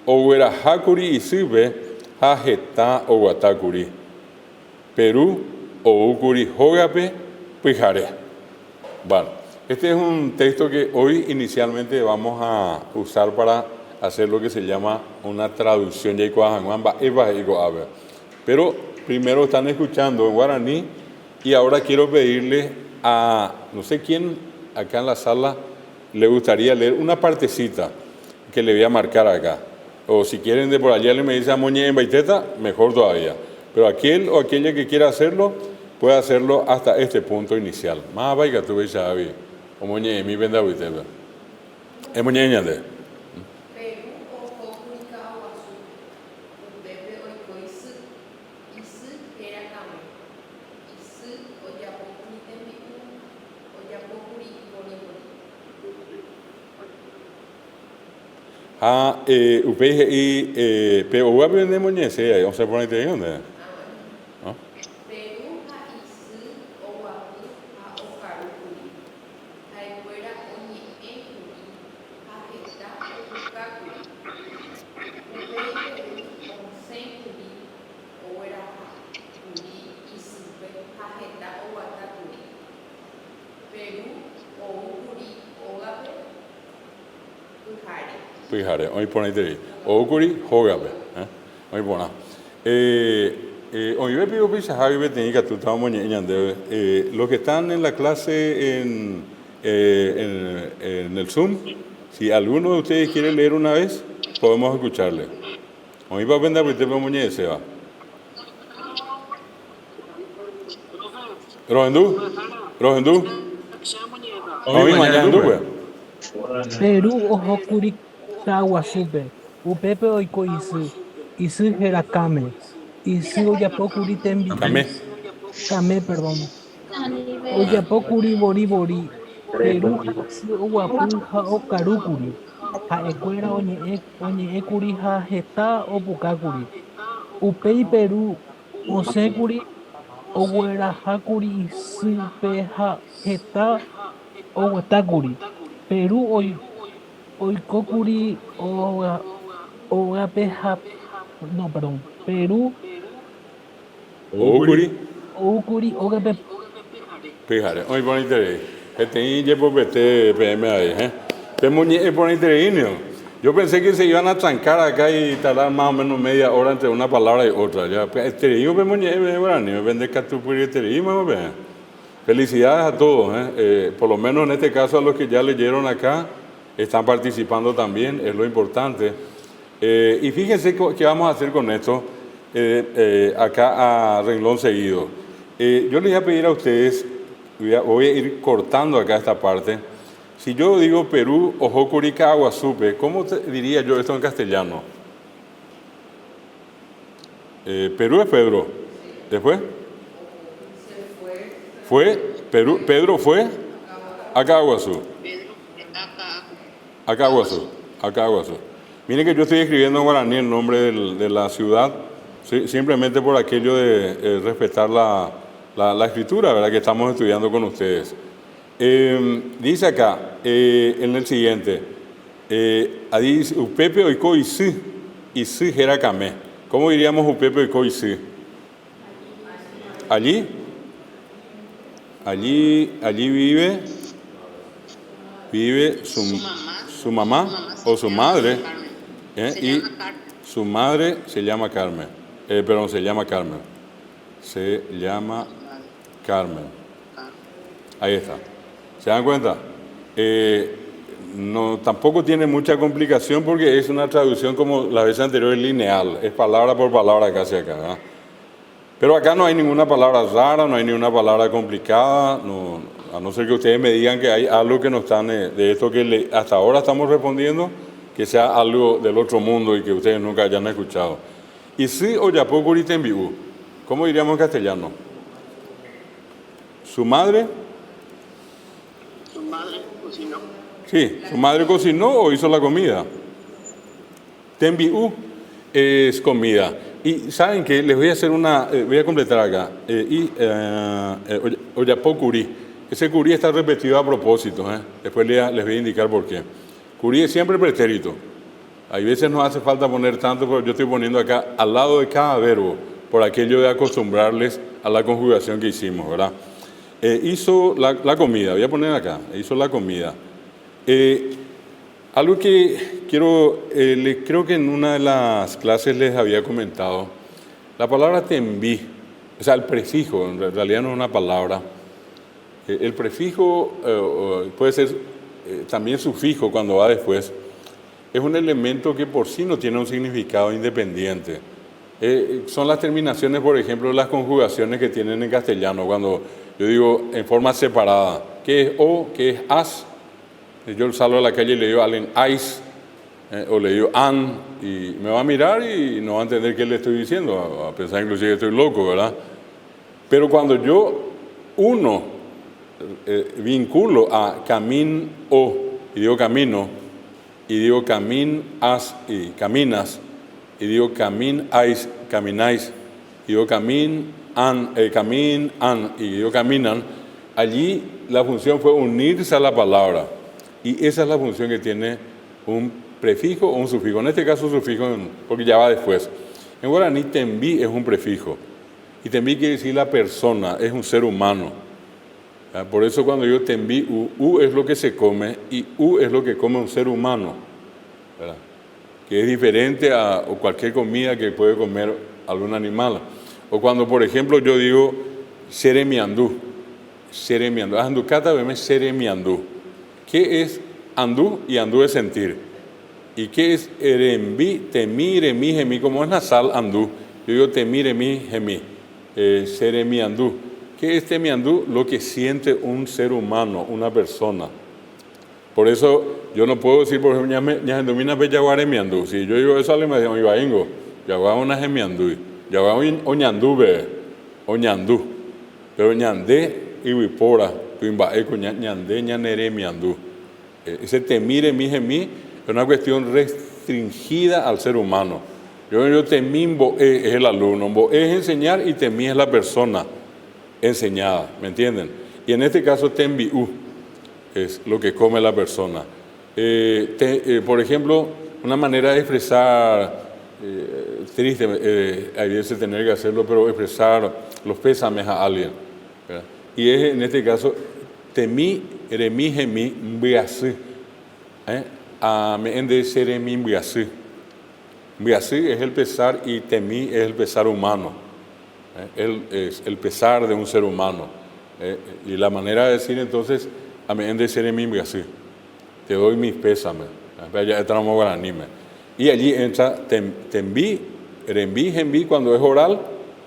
oguerahákuri isýpe ha heta oguatákuri. Perú oúkuri hógape pyhare. Bueno, este es un texto que hoy inicialmente vamos a usar para hacer lo que se llama una traducción. Pero primero están escuchando en guaraní y ahora quiero pedirle a, no sé quién acá en la sala le gustaría leer una partecita que le voy a marcar acá. O si quieren de por allá le me dice a Moñe en Baiteta, mejor todavía. Pero aquel o aquella que quiera hacerlo, puede hacerlo hasta este punto inicial. Más vaya tú ves a Javi. O Moñe mi venda Baiteta. Es Moñe ñande. Ustedes y pero voy a aprender Moñe, sí, vamos a poner ahí donde. Pyhare, hoy ponete ahí. Oukuri, Hogabe. Hoy pona. Hoy me pido pizza, Javi, me tenía que tú estamos Moñe. Los que están en la clase en el Zoom, si alguno de ustedes quiere leer una vez, podemos escucharle. Hoy va a vender porque Moñe se va. Rohendú. Hoy mañana pues. Perú ohokuri kawasupe. Upepe oiko isy herakame. Isy ojapókuri tembi'u. Kame, perdón. Ojapókuri bori bori. Perú isy oguapy ha okarúkuri. Ha'ekuéra oñe'ẽkuri ha heta opukákuri. Upéi Perú osẽkuri oguerahákuri isýpe ha heta oguatákuri. Perú oikókuri ógape ha no, perdón. Perú oúkuri ógape Pyhare, hoy ponete ahí. Este llevo PT PM ahí, Pemoñe ponete ahí, ¿no? Yo pensé que se iban a trancar acá y tardar más o menos media hora entre una palabra y otra. Ya, este Pemoñe me vende catupuri este Felicidades a todos, por lo menos en este caso a los que ya leyeron acá, están participando también, es lo importante. Y fíjense qué vamos a hacer con esto acá a renglón seguido. Yo les voy a pedir a ustedes, voy a ir cortando acá esta parte. Si yo digo Perú, Ohokuri Kawasupe, ¿cómo diría yo esto en castellano? Perú es Pedro. ¿Después? Pedro fue a Caguazú. A Caguazú. Miren que yo estoy escribiendo en guaraní el nombre de la ciudad, simplemente por aquello de respetar la escritura, ¿verdad? Que estamos estudiando con ustedes. Dice acá, en el siguiente, Upepe oiko isy herakame. ¿Cómo diríamos Upepe oiko isy? Allí vive su mamá o su madre, y su madre se llama Carmen. Se llama Carmen. Ahí está. ¿Se dan cuenta? No, tampoco tiene mucha complicación porque es una traducción como la vez anterior, lineal, es palabra por palabra casi acá, ¿verdad? Pero acá no hay ninguna palabra rara, no hay ninguna palabra complicada, no, a no ser que ustedes me digan que hay algo que no están de esto que hasta ahora estamos respondiendo, que sea algo del otro mundo y que ustedes nunca hayan escuchado. Y si oyapokuri tembi'u, ¿cómo diríamos en castellano? ¿Su madre? Su madre cocinó. Sí, su madre cocinó o hizo la comida. Tembi'u. es comida. Y ¿saben qué? Les voy a hacer voy a completar acá. Oyapo curí. Ese curí está repetido a propósito. Después les voy a indicar por qué. Curí es siempre pretérito. Hay veces no hace falta poner tanto, pero yo estoy poniendo acá al lado de cada verbo, por aquello de acostumbrarles a la conjugación que hicimos, ¿verdad? Hizo la comida, voy a poner acá, hizo la comida. Algo que creo que en una de las clases les había comentado, la palabra tembí, o sea, el prefijo, en realidad no es una palabra. El prefijo puede ser también sufijo cuando va después. Es un elemento que por sí no tiene un significado independiente. Son las terminaciones, por ejemplo, las conjugaciones que tienen en castellano, cuando yo digo en forma separada, ¿qué es o? ¿Qué es as? Yo salgo a la calle y le digo a alguien ais, o le digo an, y me va a mirar y no va a entender qué le estoy diciendo, a pensar inclusive que estoy loco, ¿verdad? Pero cuando yo vinculo a camin o, y digo camino, y digo camin as y caminas, y digo camin ais, camináis, y digo camin an, y digo caminan, allí la función fue unirse a la palabra. Y esa es la función que tiene un prefijo o un sufijo. En este caso sufijo, porque ya va después. En guaraní, tembí es un prefijo. Y tembí quiere decir la persona, es un ser humano. Por eso cuando yo tembí, u es lo que se come y u es lo que come un ser humano, ¿verdad? Que es diferente a cualquier comida que puede comer algún animal. O cuando, por ejemplo, yo digo seremiandú, andukata veme seremiandú. ¿Qué es andú? Y andú es sentir. ¿Y qué es erembi, temí, remí, gemí? Como es nasal andú, yo digo temí, remí, gemí, seremiandú. ¿Qué es temiandú? Lo que siente un ser humano, una persona. Por eso yo no puedo decir, por ejemplo, ña domina pe yaguaremiandú. Si yo digo eso, le me digo, iba ingo, yaguá una gemiandú, yaguá oñandú be, oñandú. Pero ñandé y wipora, tuimbaeco ñandé ñaneremiandú. Ese temire mi gemí es una cuestión restringida al ser humano. Yo temí es el alumno, es enseñar y temí es la persona enseñada, ¿me entienden? Y en este caso tembiú es lo que come la persona. Por ejemplo, una manera de expresar, triste, hay veces tener que hacerlo, pero expresar los pésames a alguien, ¿verdad? Y es en este caso, temí, eremí, gemí, mbiasí, a me ende seremí, mbiasí. Mbiasí es el pesar y temí es el pesar humano. Es el pesar de un ser humano. Y la manera de decir entonces, a me ende seremí, mbiasí. Te doy mis pésames. Ya estamos guaraní. Y allí entra tembí, erembí, gembi, cuando es oral,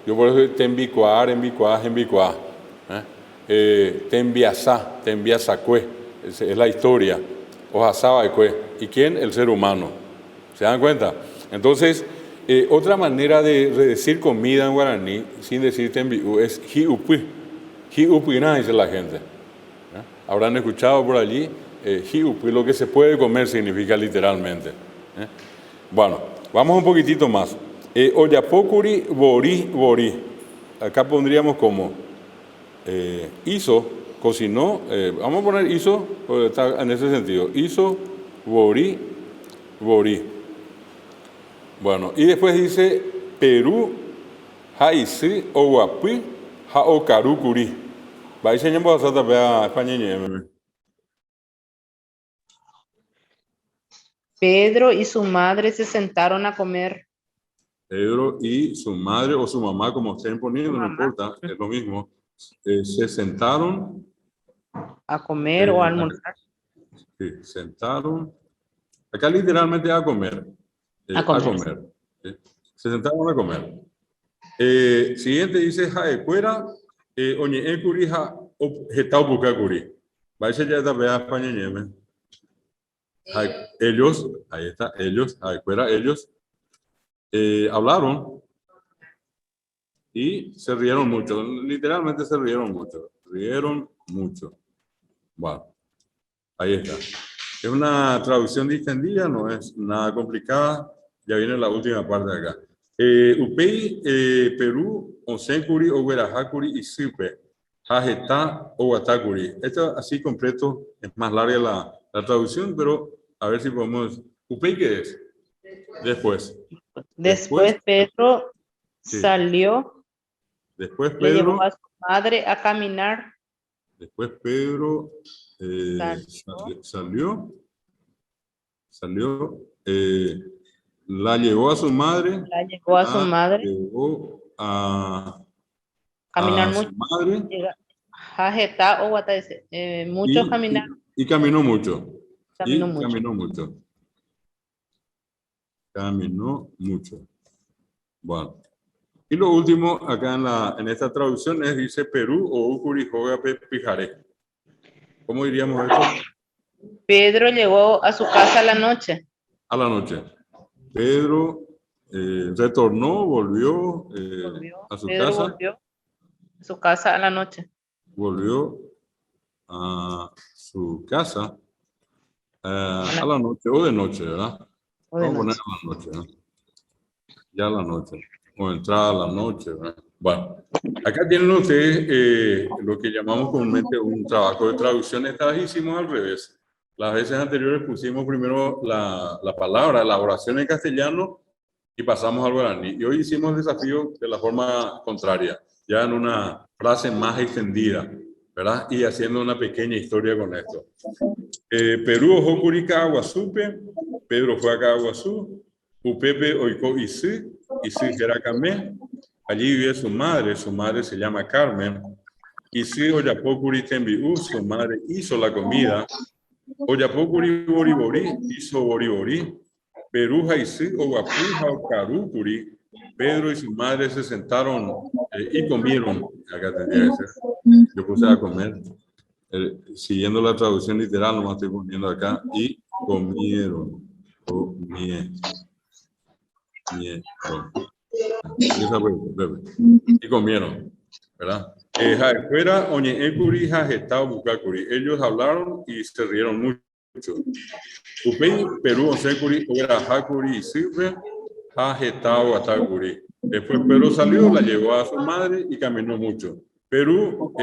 yo por eso tembicuá, rembicuá, gembicuá. Tembiasacue, es la historia. Ojasabaecue. ¿Y quién? El ser humano. ¿Se dan cuenta? Entonces, otra manera de decir comida en guaraní, sin decir tembiú, es hiupi. Hiupina, dice la gente. Habrán escuchado por allí, hiupi, lo que se puede comer significa literalmente. Bueno, vamos un poquitito más. Oyapokuri, borí. Acá pondríamos como hizo, cocinó, vamos a poner hizo, está en ese sentido. Hizo, borí. Bueno, y después dice Perú, Haisi, Oguapi, Haokarukuri. Va a enseñar a hacer a español. Pedro y su madre se sentaron a comer. Pedro y su madre o su mamá, como estén poniendo, no importa, es lo mismo. Se sentaron A comer o a almorzar. Sí, sentaron. Acá literalmente a comer. A comer. Se sentaron a comer. Siguiente dice jaecuera, oñe ecuri ja getao bucacuri. Vaya ya está vea España ñeme. Ellos, ahí está, ellos, jaecuera, ellos hablaron y se rieron mucho. Literalmente se rieron mucho. Bueno, ahí está. Es una traducción distendida, no es nada complicada. Ya viene la última parte de acá. Upei, Perú, Onsencuri, Oguerajacuri y Sipe. Jajeta o Guatacuri. Esto así completo, es más larga la traducción, pero a ver si podemos... ¿Upei qué es? Después. Después Pedro Sí. salió, Después le llevó Pedro, a su madre a caminar. después Pedro salió, la llevó a su madre, La llevó a su madre llevó caminar a su mucho. madre Jajeta o Guata dice, muchos caminaron, y caminó mucho. caminó Y mucho. caminó mucho. Caminó mucho. Bueno. Y lo último, acá en esta traducción dice Perú o Ucurijogape Pijaré. ¿Cómo diríamos esto? Pedro llegó a su casa a la noche. A la noche. Pedro retornó, volvió a su Pedro casa. volvió a su casa a la noche. Volvió a su casa a la noche o de noche, ¿verdad? O de Vamos a poner noche. a la noche, ¿verdad? Ya a la noche. O entrada a la noche, ¿verdad? Bueno, acá tienen ustedes lo que llamamos comúnmente un trabajo de traducción. Esta vez hicimos al revés. Las veces anteriores pusimos primero la palabra, la oración en castellano y pasamos al guaraní. Y hoy hicimos el desafío de la forma contraria, ya en una frase más extendida, ¿verdad? Y haciendo una pequeña historia con esto. Perú ojo curica aguasupe, Pedro fue a Caguazú, Upepe oiko Isí Jeracamé, allí vive su madre se llama Carmen, Isí Oyapocuri Tembiú, su madre hizo la comida, Oyapocuri Boribori hizo Boribori, Perú Isí Oguapuja o Carúcuri, Pedro y su madre se sentaron y comieron, acá tendría que ser, yo puse a comer, siguiendo la traducción literal, nomás estoy poniendo acá, y comieron. Y comieron, ¿verdad? Fuera, oñe ecuri, jajetao bucacuri. Ellos hablaron y se rieron mucho. Upei, Perú, Onsecuri, Ogra, Hakuri y Sirve, jajetao atacuri. Después Pedro salió, la llevó a su madre y caminó mucho. Perú,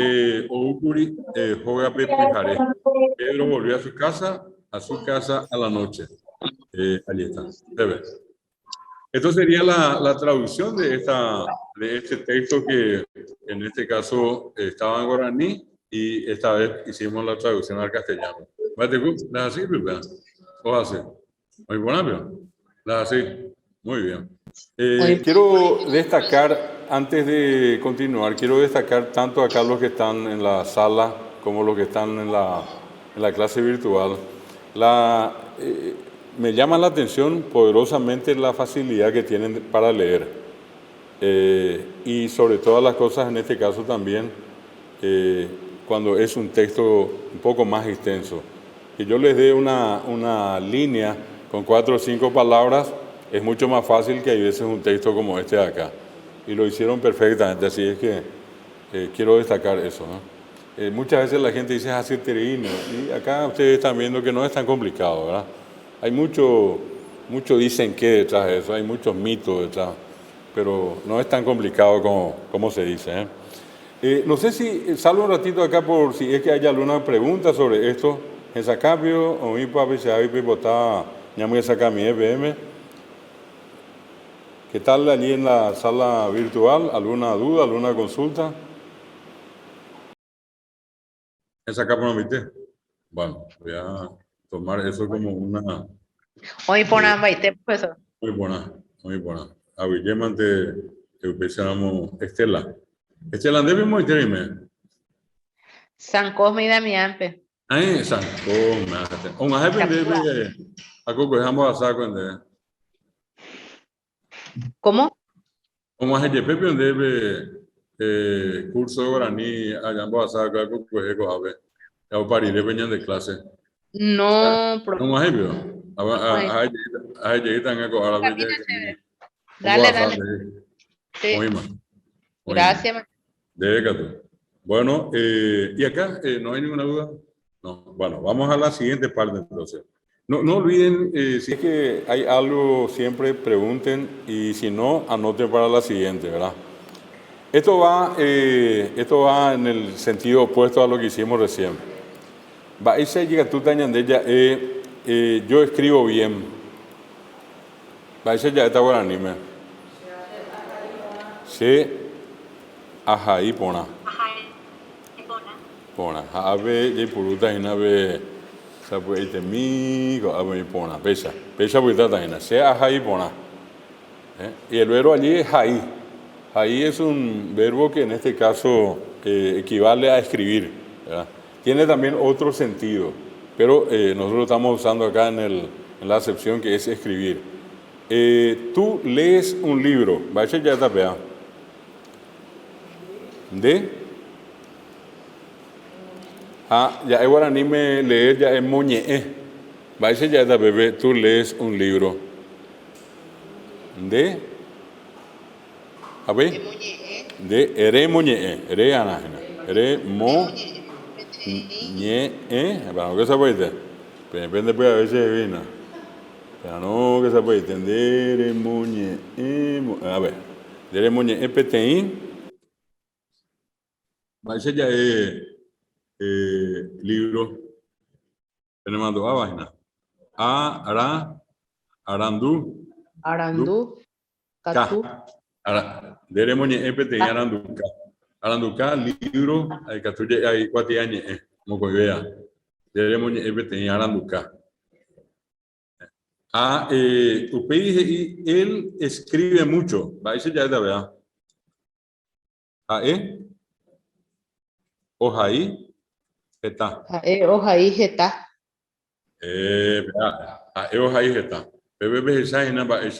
Oukuri, Jogape, Pijare. Pedro volvió a su casa a la noche. Allí está. Esto sería la traducción de este texto que en este caso estaba en guaraní y esta vez hicimos la traducción al castellano. ¿Las así, Pipa? ¿O así? Muy buena, ¿las así? Muy bien. Quiero destacar, antes de continuar, quiero destacar tanto acá los que están en la sala como los que están en la clase virtual. Me llama la atención poderosamente la facilidad que tienen para leer. Y sobre todas las cosas, en este caso también, cuando es un texto un poco más extenso. Que yo les dé una línea con 4 o 5 palabras, es mucho más fácil que hay veces un texto como este de acá. Y lo hicieron perfectamente, así es que quiero destacar eso, ¿no? Muchas veces la gente dice así terino, y acá ustedes están viendo que no es tan complicado, ¿verdad? Hay mucho dicen que detrás de eso, hay muchos mitos detrás, pero no es tan complicado como se dice, ¿eh? No sé si salgo un ratito acá por si es que hay alguna pregunta sobre esto. En Sacapio, o mi papi se ha votado, ya me saca mi EPM. ¿Qué tal allí en la sala virtual? ¿Alguna duda, alguna consulta? ¿En Sacapio no viste? Bueno, voy a tomar eso como una... Hoy por Ambaite, profesor. Muy buena, muy buena. A Guillermo te empezamos Estela. Estela, ¿dónde vimos y terime? San Cosme y Damián. Ay, San Cosme. Un aje de a coco dejamos a saco en ¿Cómo? Un aje de pepe debe curso guaraní allá a saco a coco de cojabe. Ya pari de venían de clase. No, Un aje vio. Aje de tan a cojar a Dale. Sí. Gracias. Déjate. Bueno, y acá no hay ninguna duda. No. Bueno, vamos a la siguiente parte entonces. No olviden, si es que hay algo, siempre pregunten y si no, anoten para la siguiente, ¿verdad? Esto va en el sentido opuesto a lo que hicimos recién. Yo escribo bien. Ya está guaraní. Se ajaí pona. Pona. Ave y puruta y nave. Sabe itemigo ave pona. Pesa porque está ahí. Se ajaí pona. Y el verbo allí es jaí. Jaí es un verbo que en este caso equivale a escribir, ¿verdad? Tiene también otro sentido, pero nosotros estamos usando acá en la acepción que es escribir. Tú lees un libro, vaya ya está pea. Ya es guaraní me leer ya es moñe. Vaya ya está bebé, tú lees un libro. A ver, de ere moñe, ere anágena, ere mo ñe, para no que se puede, depende pues a veces vino, pero no que se puede entender, ere moñe, a ver, ere moñe, peteín, ese ya es libro, tenemos dos páginas, arandú, Arandú, Ka. Catú, Dere moñe peteín aranduca. Aranduca, libro, hay catuye, hay cuatiañe, mocoivea. Dere moñe peteín aranduca. Usted dice, y él escribe mucho. Va a decir ya es la verdad. Ojaí, está. Ojaí, Jetá. Ojaí, está. Bebé, esa es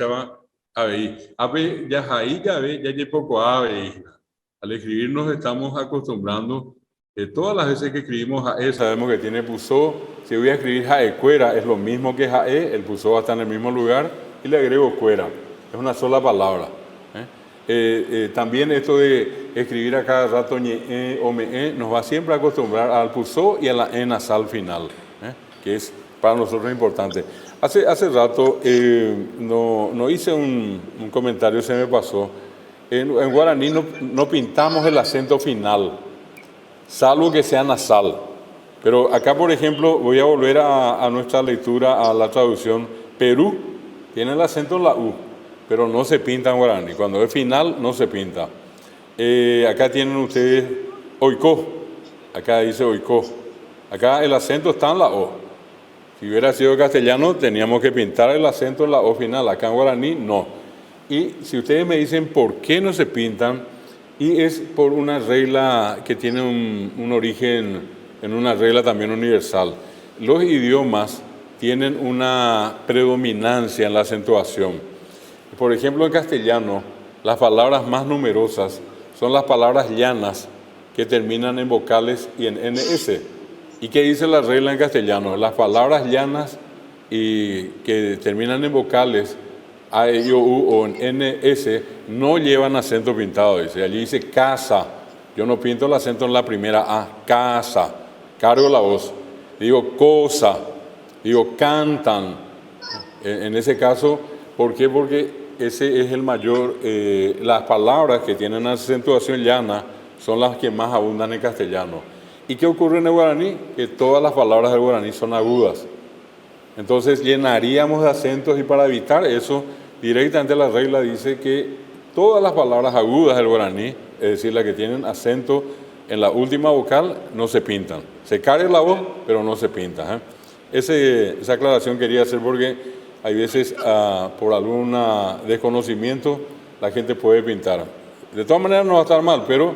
va. Ave, ya ahí, ya ve, ya hay poco ave. Al escribir nos estamos acostumbrando. Todas las veces que escribimos jae, sabemos que tiene pusó. Si voy a escribir jaecuera, es lo mismo que jae, el pusó va a estar en el mismo lugar y le agrego cuera. Es una sola palabra. También esto de escribir a cada rato ñe o me nos va siempre a acostumbrar al pusó y a la nasal final, que es para nosotros importante. Hace rato no hice un comentario, se me pasó. En guaraní no pintamos el acento final, salvo que sea nasal. Pero acá, por ejemplo, voy a volver a nuestra lectura, a la traducción. Perú tiene el acento en la U, pero no se pinta en guaraní. Cuando es final, no se pinta. Acá tienen ustedes oikó. Acá dice oikó. Acá el acento está en la O. Si hubiera sido castellano, teníamos que pintar el acento en la O final. Acá en guaraní, no. Y si ustedes me dicen por qué no se pintan, y es por una regla que tiene un origen en una regla también universal. Los idiomas tienen una predominancia en la acentuación. Por ejemplo, en castellano, las palabras más numerosas son las palabras llanas que terminan en vocales y en NS. ¿Y qué dice la regla en castellano? Las palabras llanas y que terminan en vocales, A, E, I, O, U o en NS, no llevan acento pintado. Dice. Allí dice casa. Yo no pinto el acento en la primera A, casa. Cargo la voz. Digo cosa. Digo cantan. En ese caso, ¿por qué? Porque ese es el mayor. Las palabras que tienen acentuación llana son las que más abundan en castellano. ¿Y qué ocurre en el guaraní? Que todas las palabras del guaraní son agudas. Entonces llenaríamos de acentos y para evitar eso, directamente la regla dice que todas las palabras agudas del guaraní, es decir, las que tienen acento en la última vocal, no se pintan. Se carga la voz, pero no se pinta. Esa aclaración quería hacer porque hay veces por algún desconocimiento la gente puede pintar. De todas maneras no va a estar mal, pero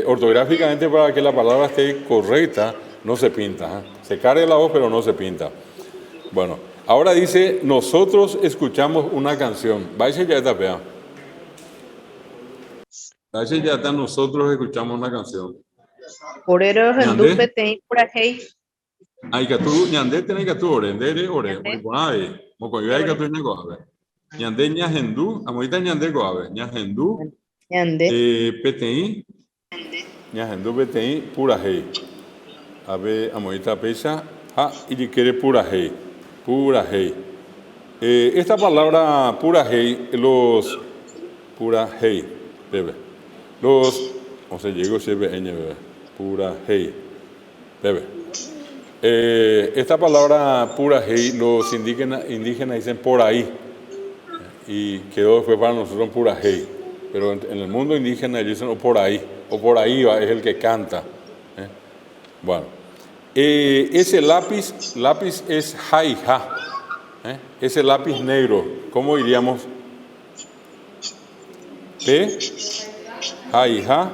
ortográficamente para que la palabra esté correcta, no se pinta. Se carga la voz, pero no se pinta. Bueno, ahora dice, nosotros escuchamos una canción. Vaya ya está pea. Vaya ya está, nosotros escuchamos una canción. Orero, Rendú, ¿Ñandé? Peteín, Purajei. Hay que tú, ñandé tenés que tú, orendere, ore, moconabe, mocoibe hay que tú ñacoabe. Ñandé ñahendú, amorita ñandé coabe, ñahendú, Ñandé. peteín, ñahendú, peteín, purajei. A ver, amorita pesa, y quiere purajei. Pura hey. Esta palabra pura hey, pura hey, bebé. O sea, llegó siempre bebé. Pura hey, bebé. Esta palabra pura hey, los indígenas dicen por ahí. Y quedó después para nosotros pura hey. Pero en el mundo indígena ellos dicen o por ahí va, es el que canta. Bueno, ese lápiz es jaija. Ese lápiz negro, ¿cómo diríamos? P, jaija,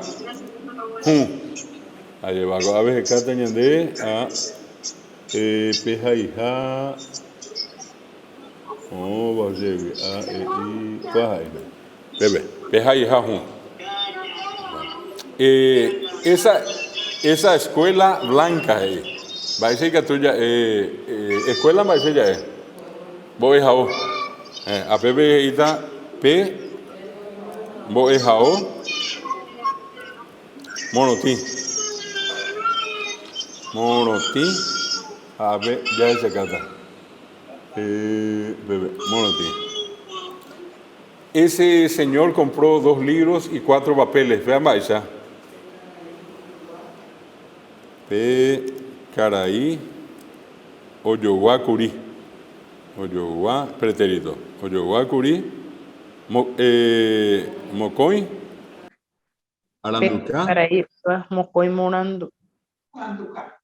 ahí va, a veces acá ñandé a P, jaija, va a llegar a I, bebé, P, jaija, esa escuela blanca ahí, va a decir que tuya, escuela va a decir ya es. Vos es jao. A Pepe ita P. Vos es jao. Monotí. A ver, ya se canta. Bebé, monotí. Ese señor compró 2 libros y 4 papeles. Vean, Baisa. P. Caraí. Oyoguacuri. Oyoguá, pretérito. Oyoguá, curí, mocoy, aranducá. Para ahí, mocoy morando.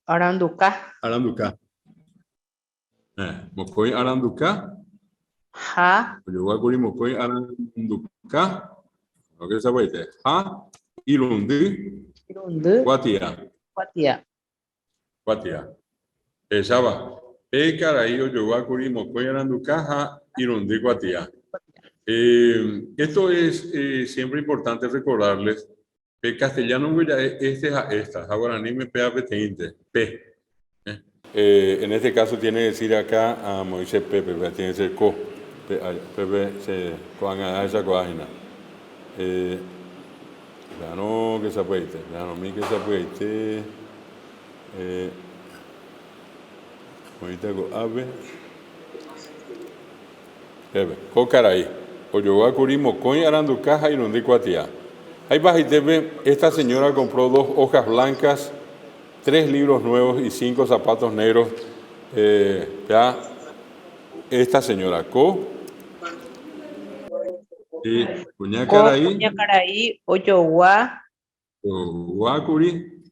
Aranducá. Aranducá. Mocoy, aranducá. Ja. Oyoguá, curí, mocoy, aranducá. Lo que se puede decir. Ja, irundi, Irundu. cuatía. Cuatía. Shaba. Caraí, Oyoguá, curí, mocoy, aranducá, ja, irundi, cuatía. Esto es siempre importante recordarles que castellano este a esta, guaraní me pega petente, P. En este caso tiene que decir acá a Moisés Pepe, tiene que ser co. Pepe se coan a esa coágina. No que se puede, no mi que se puede. Ahorita con ave. Pepe, caraí. Oyoguá, curí, mocoy, aranducá, irundi, cuatía. Ahí bajitebe, esta señora compró 2 hojas blancas, 3 libros nuevos y 5 zapatos negros. Ya, esta señora, y Cuñacaraí, Oyoguá, curí,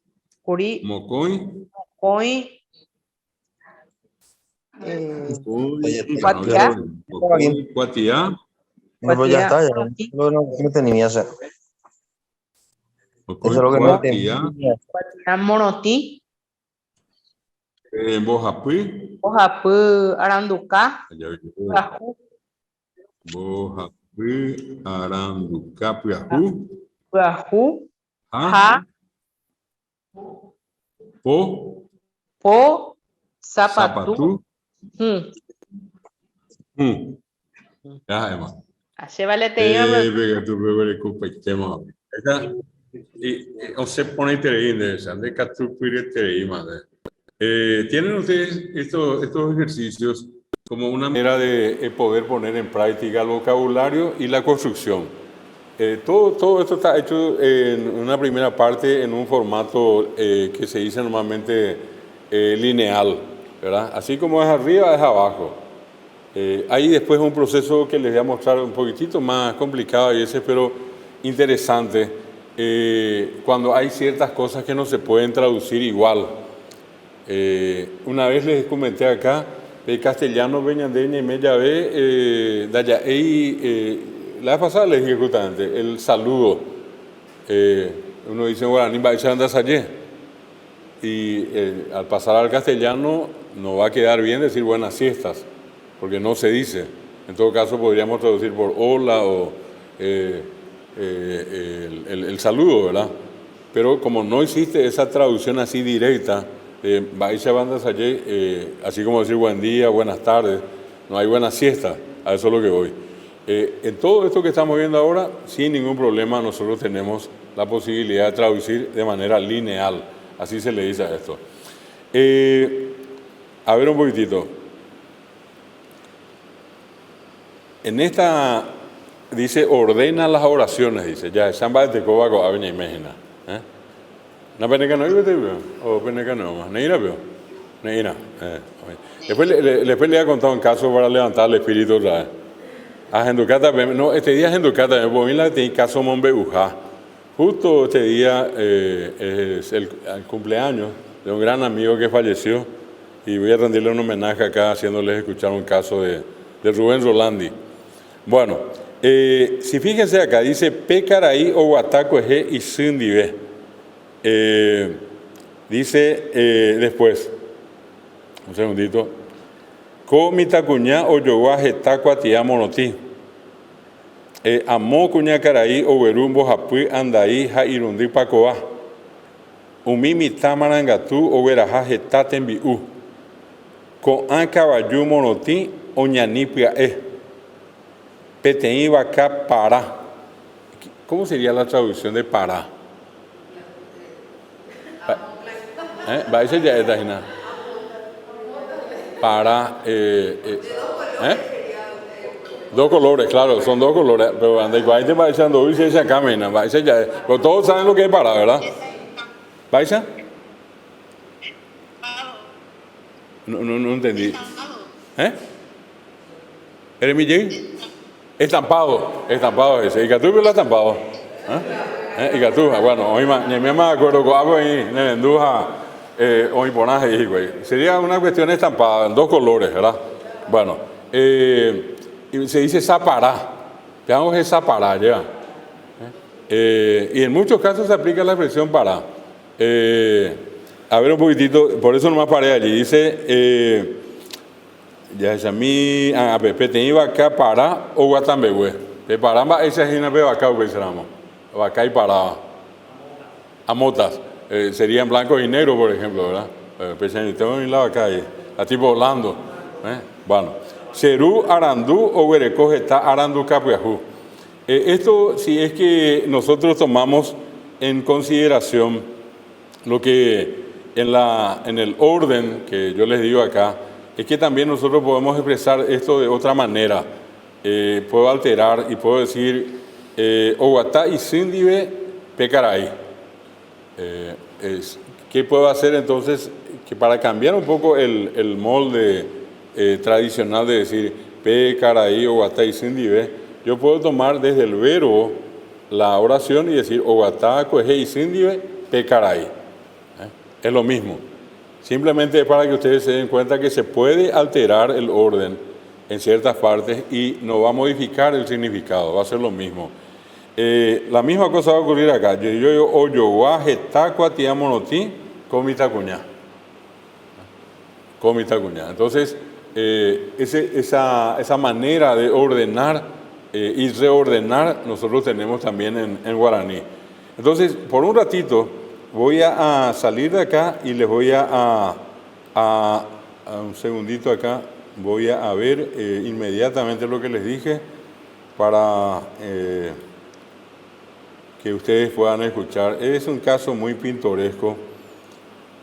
Curí, mocoy, Coy, cuatía. No, pues ya está, ya. No tenía ni hacer. Eso es lo que no entendía. Monotí, Bojapui. Ojapú, Aranducá, Bojapui, aranducá, puyajú. Guajú, Ja, Po, Zapatú. Ya, Emma. Así vale te iba, o se pone interesante, tienen ustedes estos ejercicios como una manera de poder poner en práctica el vocabulario y la construcción. Todo esto está hecho en una primera parte en un formato que se dice normalmente lineal, ¿verdad? Así como es arriba, es abajo. Hay después un proceso que les voy a mostrar un poquitito más complicado y ese, pero interesante, cuando hay ciertas cosas que no se pueden traducir igual. Una vez les comenté acá, el castellano, Beñandeña y Mellavé, la vez pasada les dije justamente, el saludo. Uno dice, guaraní, y al pasar al castellano no va a quedar bien decir buenas siestas, porque no se dice. En todo caso podríamos traducir por hola o el saludo, ¿verdad? Pero como no existe esa traducción así directa, así como decir buen día, buenas tardes, no hay buenas siestas, a eso es lo que voy. En todo esto que estamos viendo ahora, sin ningún problema, nosotros tenemos la posibilidad de traducir de manera lineal, así se le dice a esto. A ver un poquitito. En esta dice, ordena las oraciones, dice, ya, Shamba de Tecoba con Avena Imagina. ¿No peneca no iba o peneca no? ¿Neira veo? Neira. Después le voy a contar un caso para levantar el espíritu otra vez. A Genducata, no, este día Genducata, me voy a tener caso Mombe Uja. Justo este día es el cumpleaños de un gran amigo que falleció y voy a rendirle un homenaje acá haciéndoles escuchar un caso de Rubén Rolandi. Bueno, si fíjense acá, dice Pecaraí o Guataco Eje y Sindive. Dice después, un segundito, Comita cuñá o yoguaje taco atia monotí. Amo cuñá caraí o verumbo japui andaí ja irundi pacoa. Umimi tamarangatú o veraja jetaten biu. Con an caballu monotí o ñanipia Peteí vaca para. ¿Cómo sería la traducción de para? Va a decir ya esta gina. Para. Dos colores, claro, son dos colores. Pero anda igual te va echando dulce y se camina. Va a decir ya. Pero todos saben lo que es para, ¿verdad? ¿Va a decir? No entendí. ¿Eres mi Jay? Estampado ese. ¿Y Catú lo estampado? ¿Y Catú? Bueno, hoy me acuerdo con algo ahí, me venduja, hoy ponaje y güey. Sería una cuestión estampada en dos colores, ¿verdad? Bueno, y se dice zapará. Veamos que zapará, ya. Y en muchos casos se aplica la expresión para. A ver un poquitito, por eso nomás paré allí. Dice. Ya es a mí, a Pepe te iba acá para o Guatambehue. De paramba, esa es una vez acá, acá y para amotas. Sería en blanco y negro, por ejemplo, ¿verdad? Tengo un lado acá, a tipo volando. Bueno, Serú Arandú o Guerecoge está Arandú Capuajú. Esto, si es que nosotros tomamos en consideración lo que en el orden que yo les digo acá, es que también nosotros podemos expresar esto de otra manera. Puedo alterar y puedo decir Oguatá y Sindive Pecaray. ¿Qué puedo hacer entonces? Que para cambiar un poco el molde tradicional de decir Pecaray, Oguatá y Sindive, yo puedo tomar desde el verbo la oración y decir Oguatá, Coeje y Sindive Pecaray. Es lo mismo. Simplemente es para que ustedes se den cuenta que se puede alterar el orden en ciertas partes y no va a modificar el significado, va a ser lo mismo. La misma cosa va a ocurrir acá. Yo oyoguaje tacua tiamonotí comitacuñá. Comitacuñá. Entonces, esa manera de ordenar y reordenar nosotros tenemos también en guaraní. Entonces, por un ratito voy a salir de acá y les voy a un segundito acá, voy a ver inmediatamente lo que les dije para que ustedes puedan escuchar. Es un caso muy pintoresco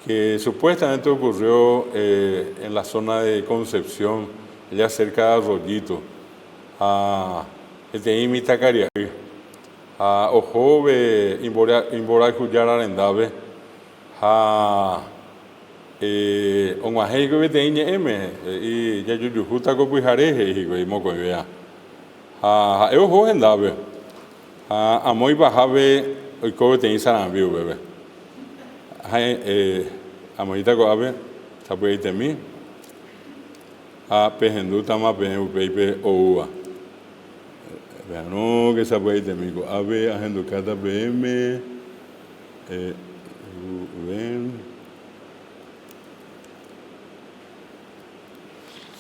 que supuestamente ocurrió en la zona de Concepción, allá cerca de Arroyito, este Imitacaria. A Ojobe, Imbora Cuyar Arendave, a Onguajeiko Beteñe M, y Yayuyujuta Copuijareje, y Mocoivea. A Eojo Endave, a Moi Bajabe, Oikobe Teñi Sarambiu, bebé. A Moita Coabe, Tapuitemi, a Pejenduta Mape, Upeipe Oua. No, que se puede tener. A ver, agendo cada PM. Ven.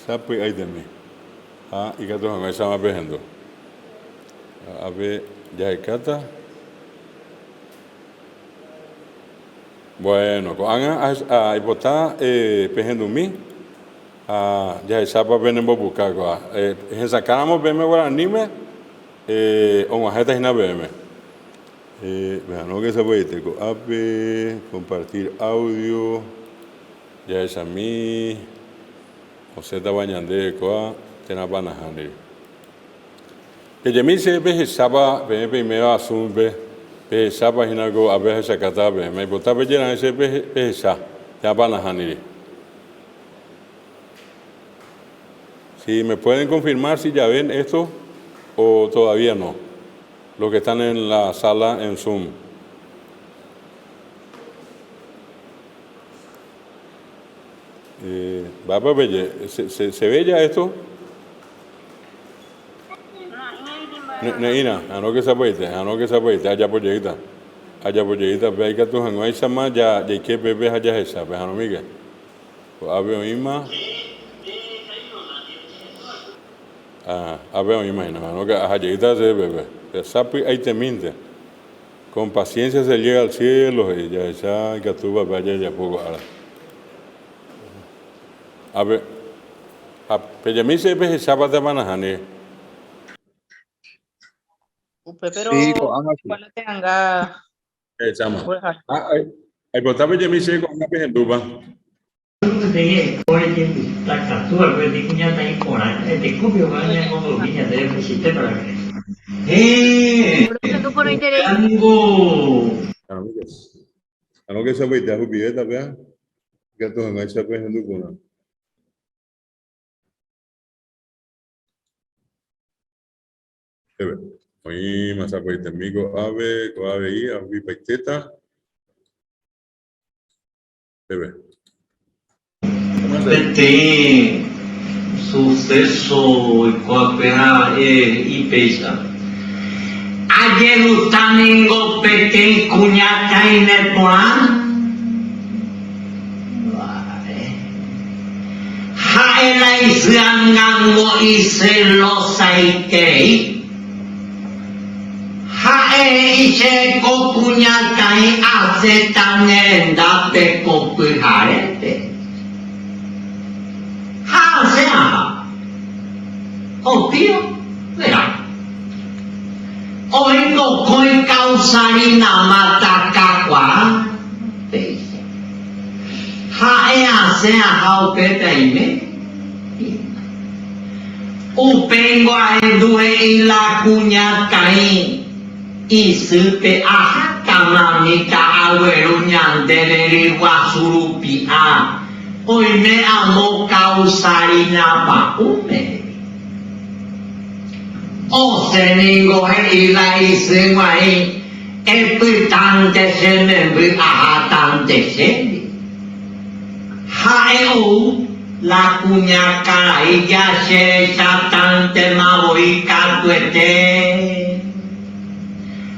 Sabe ahí también. Y que todos me llaman pejando. A ver, ya hay cata. Bueno, con a hipotar pejando mí. Ya hay sapa venimos buscar. En sacamos PM guaranime. Onguajeta Hina BM. Vean, que se puede tener. AP, compartir audio. Ya es a mí. José Tabañande, Coa, Tenapanajani. Pejemi se pejeshaba, primero asumbe, pejeshaba hinago abejeshakatabe, me botaba llena ese pejeshá, ya van a haniri. Si me pueden confirmar si ya ven esto o todavía no, los que están en la sala en Zoom. ¿Se ve ya esto? Neina, ano que sabe, allá por lleguita, ve ahí que tú hango ahí sama ya que bebé allá esa, ve ano Miguel, pues abe oíma, abe oíma, ano que allá lleguita se bebé, sapi ahí te minte, con paciencia se llega al cielo y ya esa que tú vas allá ya poco ahora. A ver, Pejemi se ve sábado de manajane. Pero ¿cuál te hanga? Chama. Ay, bota Pejemi se con una pejenduba. Por interés. Ano que sabe ya jubieta, vea. Que tú hango esa pejenduba. Hoy más apoyo amigo ave y avi paiteta. Bebé. Tem sucesso e peixa. Ayer utaningo pequeñ cuñata y nepoan. Haela y zangango y celosa y kei. Hae kokuñata y azetanenda peco pujarete. Sea, obvio, verá. Oigo con causarina matacacua. Sea haupeteime. Upengo a endue y la cuñata y supe a camanita agüeruñan de guasurupi a. Hoy me amo causarina pa ume. O se ningo y la hice guay. El pitante se me ve a tante se. Jaeo la cuñaca y ya se echa tante maboica tuete.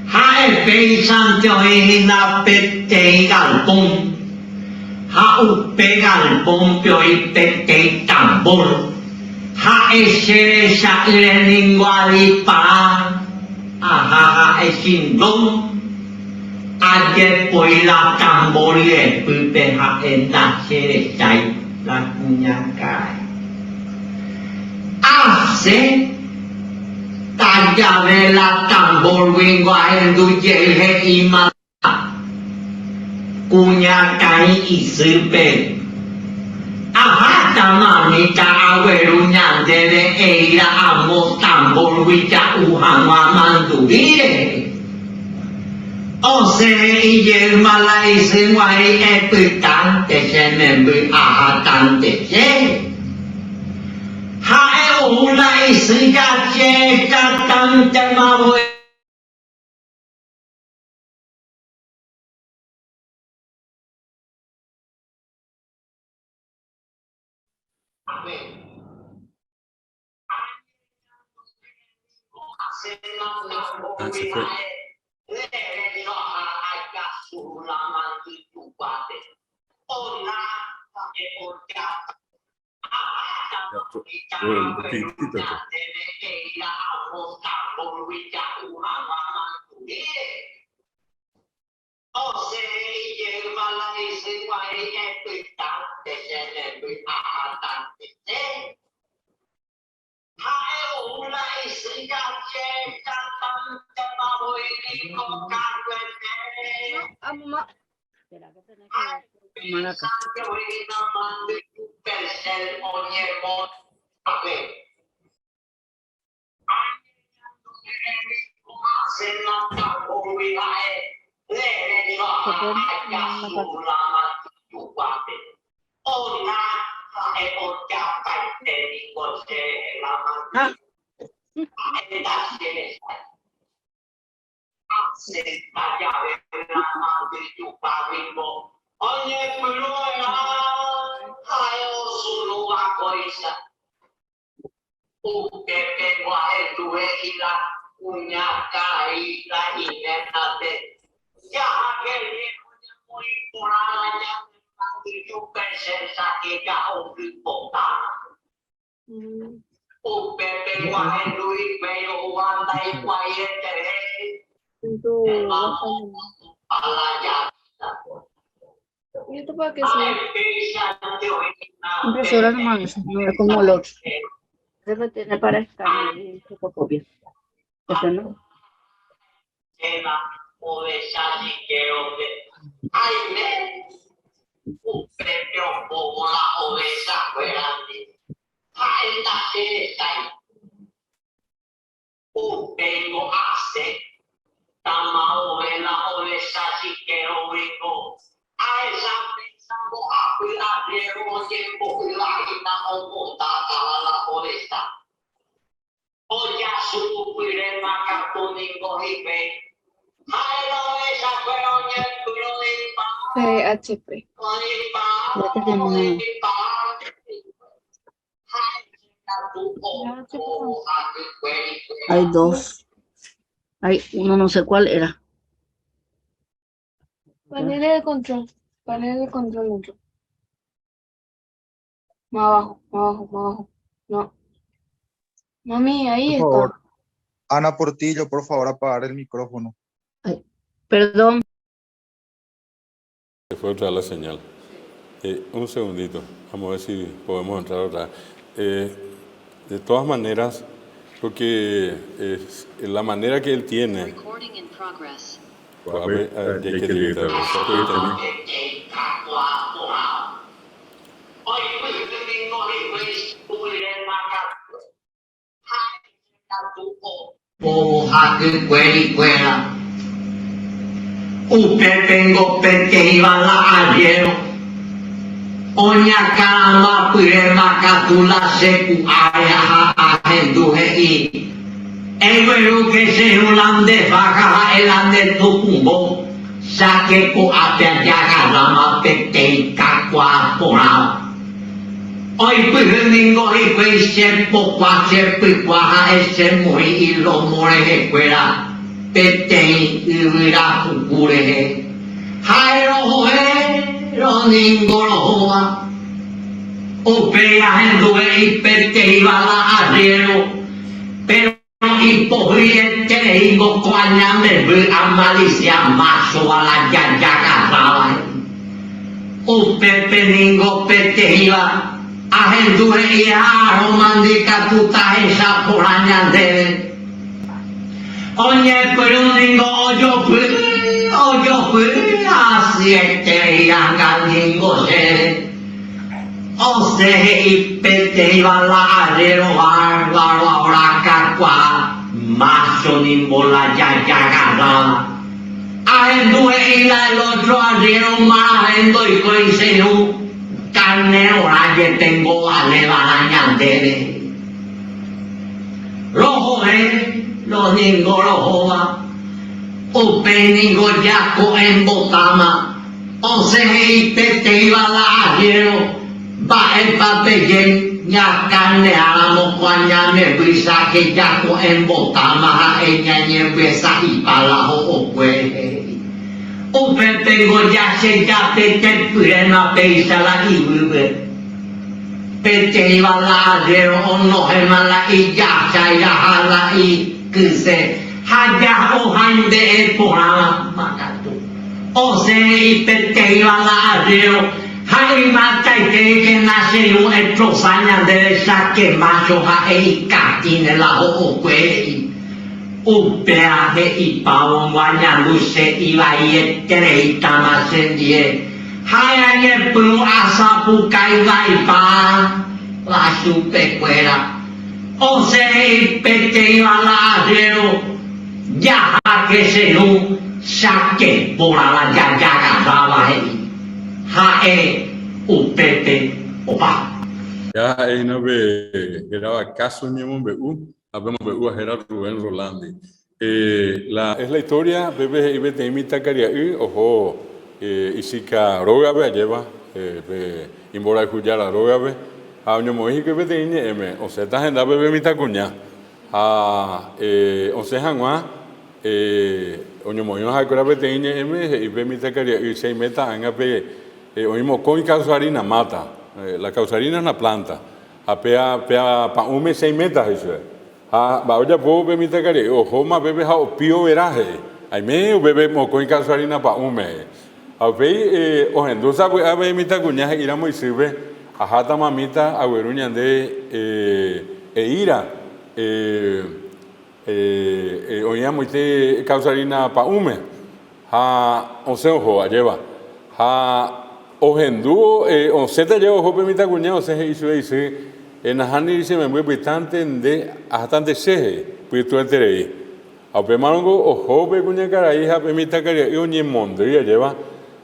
Jae pensante hoy na pete y galpón. Pega el pompio y pete tambor. Ese le lingua di pa. Sindom. Ayer poi la tambor y el pipe en la cerechay la cuñaca. Hace talla de la tambor wingua en duye y ma. Cuñaca y supe. Tamamita agüeruña de eira amo tambor huilla ujama mandurire. O se y yerma la hice guay epitante se me ve tante se. Jae una hice gache tante mabue. Impresora nomás, no es como el otro. Debe tener para escanear y fotocopia. Este no. PHP. Ya tenemos uno. Hay dos. Hay uno, no sé cuál era. Panel de control. Panel de control otro. Más abajo, más abajo, más abajo. No. Mami, ahí Por favor. está. Ana Portillo, por favor, apagar el micrófono. Perdón. Se fue otra vez la señal. Un segundito, vamos a ver si podemos entrar otra vez. De todas maneras, lo que es la manera que él tiene. Tengo que iba la ayer. Oña kama purema katula seku aya ahenduje i. Eweru que se ulande faja elande tukumbo. Sake ko aten jaga lama pete kakwa porao. Hoy puringo y pues se poco se picua ese muy y lo more fuera. Pete ira kukure. Hairo lo ningolo hoa. Opea en due y pete iba la arriero. Pero y pobriente y go cuaña me ve a malicia macho a la yaya casaba. Pepe ningo pete iba. Ahendure y a romántica tuta esa poraña de. Oye, pero ningo yo fui así que ya ningo se. O se y pete iba la arrero bárbaro ahora cacua. Macho nimbo la ya gana. Ahendure y la el otro arriero más endo y coisenu. Carne ahora que tengo a levar debe. Rojo los niños rojo va. Upe niño yaco en botama. 11 y pete iba la ajero. Va el papel ya carne a la mocuaña me brisa que yaco en botama. Ella niebesa y para o pues. Upe tengo ya se ya pete purema peisa la ibe. Pete iba la ajero no hermana y ya jala y que se haya o hande el porama macatu. O se y pete iba la ajero. Hay mata y que nace un estrozaña de saque macho a y catine la o pues. Upeaje y pavo guaña luce iba y etreita más en die. Haya y el pru asapuca iba y pa la supe fuera. O se y pete iba la arreo. Ya que se no saque por la ya agarraba ahí. Jae upete opa. Ya no ve graba caso ni mon bu, habemos bu a Gerardo Rubén Rolandi. Es la historia bebé y vete imita caria ojo isika rogabe lleva imbora kujara rogabe a un moji que vete ine eme o se ta agenda bebé mita cuña o se hanwa oño moyo ha kora vete ine eme y be mita caria y se meta anga pe oimo con causarina mata la causarina es una planta apea pa un mes 6 metas eso ba oya po be mita caria ojo ma bebe ha opio veraje ai me bebe mo con causarina pa un mes Aupei o hendusa pues abe mita cuña iramos y sirve a jata mamita agüeruña de ira oíamos te causarina pa ume ha o se ojo lleva ha o hendu o se te lleva ojo pe mita cuña o se hizo dice en ahani dice me muy bastante de bastante seje pues tú enteré aupe mango ojo pe cuña cara hija pe mita cara yo ni mondría lleva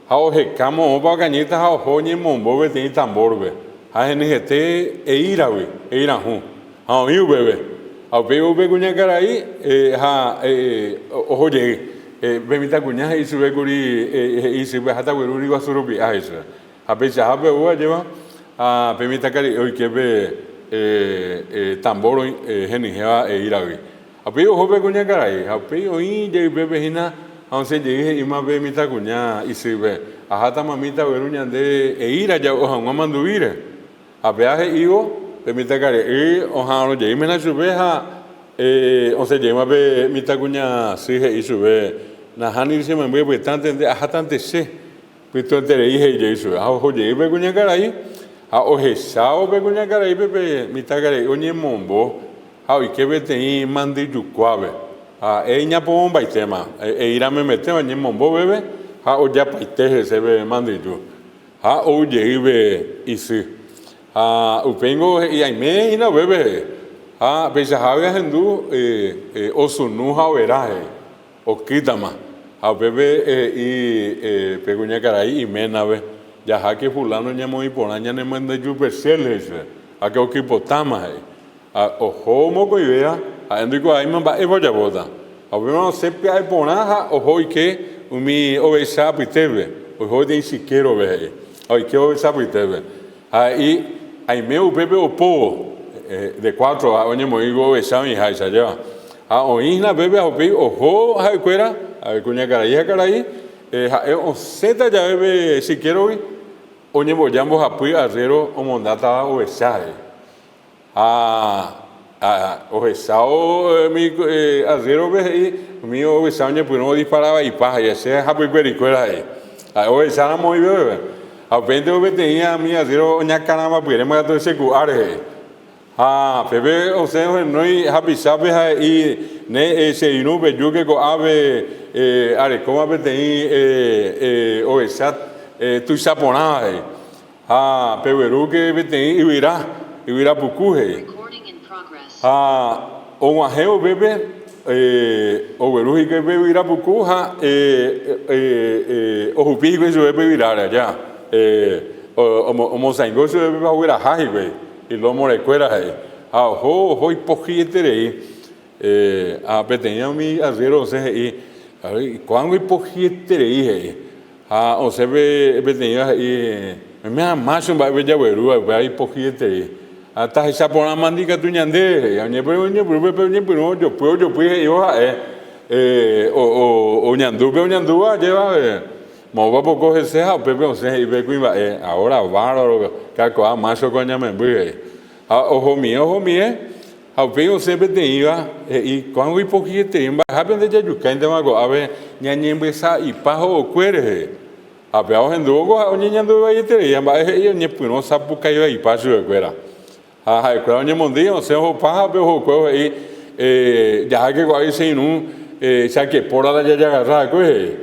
Hao hekamo opa cañita hao hoñe mombo be tiene tambor be. Ha genete eira hu. Hao iu bebe. Hao peo be cuña carai ha ojo llegue. Be mita cuña y sube curi y sube hasta gueruri guasurupi a eso. Ha pecha ha beba lleva a be mita cari hoy que be tambor genijea eira be. Ha peo ojo be cuña carai. Ha peo y llegue bebe hina Entonces llegué y más ve mita cuña y si ve a jata mamita veruña de ira ya oja un amanduvire a viaje igo de mita care oja no llegué me la subeja o se lleva ve mita cuña sige y sube na hani se me ve bastante de a jata se pito entere y je sube a ojo llegué ve cuña carai a oje sao ve cuña carai be mita care oñe mombo a y que ve te mandi yucuave ella pomba y tema ira me mete en mombo bebe ha o ya paite se ve manditu ha o lleve y si upengo y ai me ina bebe pesa habia hendu o sunu ha veraje o kitama bebe y peguña carai y mena ve ya ha que fulano ñamo y ponaña ne manda yu perseles a que o que potama o homo ko idea Enrico ahí me va a voy a botar. Ahora se pega el ponaja o hoy que mi obesa pitebe o hoy de siquiera ve. Hoy que obesa pitebe. Ahí me ubebe o po de 4 a oñe moigo obesa mi haisa lleva. Hoy na bebe o pe o ho hay cuera a cuña caray o seta ya bebe siquiera hoy oñe boyamos a pui arrero o mondata obesa. O sao mi azero ve mi o saña pues no disparaba y paja y ese happy pericuela o esa muy bebe a vende o tenía mi azero oña caramba pues me todo ese cuare bebe o sea no hay happy sabe y ne ese inu be yo que co ave are como be teni o esa tu sapona peberu que be teni ibira pukuje o guajeo bebe o veruji que bebe ira pucuja o jupi que se bebe virar allá o mozaingo se bebe a huira jaji y lo morecuera ho hipojiete a peteña mi azero se y cuando hipojiete o se ve peteña y me macho va a ya veru va hipojiete hasta esa por la mandica tu ñande ya pero yo puedo yo o ñandu lleva mo va poco ese pepe o sea y ve cuiva ahora bárbaro caco macho coña me ve ojo mío a peo sempre te iba y cuando y poquito en baja de yuca en demago a ver ñañembesa y pajo o cuere a peo en dugo a ñandu va y te ya va y ni puno sapu caiba y paso de cuera cuando ni mondía o sea o paja pero o y ya que cuando se no ya que por la ya agarra coge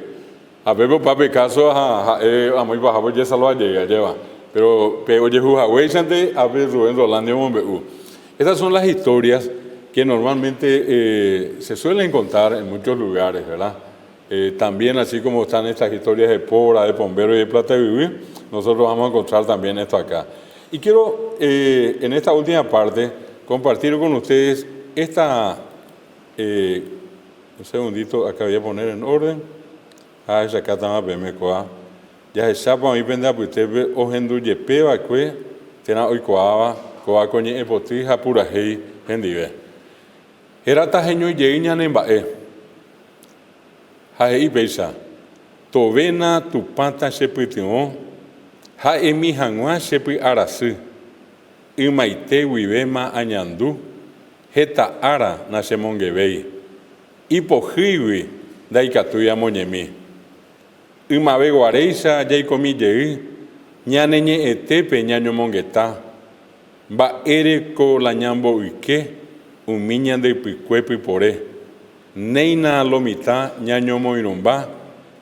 a ver papi caso a muy baja pues ya salva lleva pero oye Huawei antes a ver Rubén Rolando Estas son las historias que normalmente se suelen contar en muchos lugares, ¿verdad? También, así como están estas historias de Pora, de Pombero y de Plata de Vivir, nosotros vamos a encontrar también esto acá. Y quiero, en esta última parte, compartir con ustedes esta... un segundito, acá voy a poner en orden. Ya acá estamos bemecoa. Ya se chapa mi penda puitebe ojendu yepeba que tena oikoaba koa koñe epoti hapura hei hendive. Era tajeño yeiña nembae. Haei beisa. Tovena tu pata sepitio. Ha emi hangua sepi arasu. Imaite wibema añandu. Heta ara na semongevei. Ipohiwi daikatuya moñemi. Imabe guareisa yaikomi yei. Ñaneñe etepe ñaño mongueta. Ba ere ko la ñambo uike. Umiñan de picuepi pore. Neina lomita ñaño moirumba.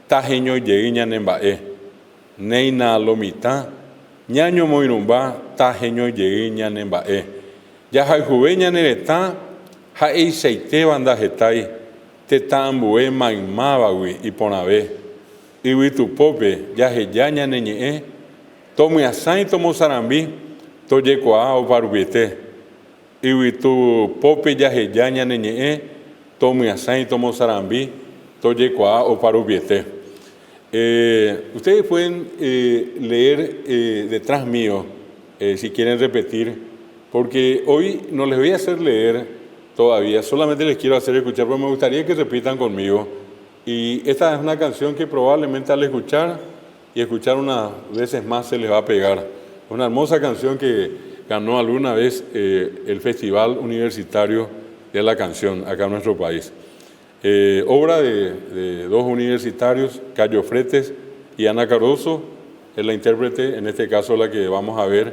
Tajeño yei ñanembae. Neina lomita ñaño moirumba. Tajeño yei ñanembae. Ya juve ñanereta. Ha eiseite banda jetai. Teta ambue maimabagui y ponabe. Iwi tu pope ya heyaña neñe. Tomo asai tomo sarambi. Toye koa o parubiete. Iwi tu pope ya heyaña neñe. Tomo asai tomo sarambi. Toye koa o parubiete. Ustedes pueden leer detrás mío, si quieren repetir, porque hoy no les voy a hacer leer todavía, solamente les quiero hacer escuchar, pero me gustaría que repitan conmigo. Y esta es una canción que probablemente al escuchar y escuchar unas veces más se les va a pegar. Una hermosa canción que ganó alguna vez el Festival Universitario de la Canción acá en nuestro país. Obra de dos universitarios, Cayo Fretes y Ana Cardoso, es la intérprete, en este caso la que vamos a ver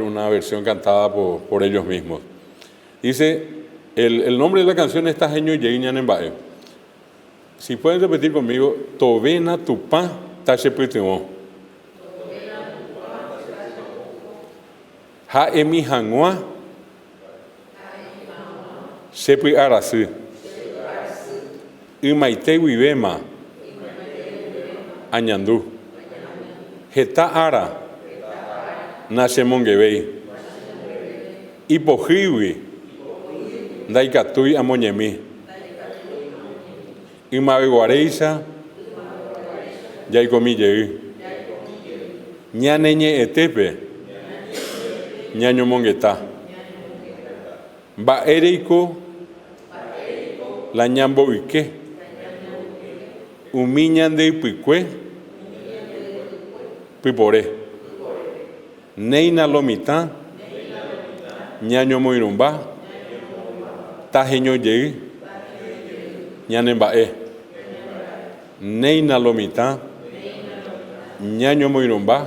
una versión cantada por ellos mismos. Dice, el nombre de la canción es Tajeño Yeiñan Embae. Si pueden repetir conmigo, Tovena Tupá Tachepitimo. Ha emi hangua Sepi Arasu. Imaite Wibema Añandú. Heta Ara Nasemongevei. Ipohiwi Daikatui Amoñemi. Imabe Guareisa Yaikomi Yei. Ñaneñe Etepe Ñaño Mongueta. Ba Ereiko La Ñambo Uike. Umiñan de Picue Pipore. Neina Lomita Ñaño Moirumba. Tajeño Yei Ñanembae. Neina Lomita Ñaño Moirumba.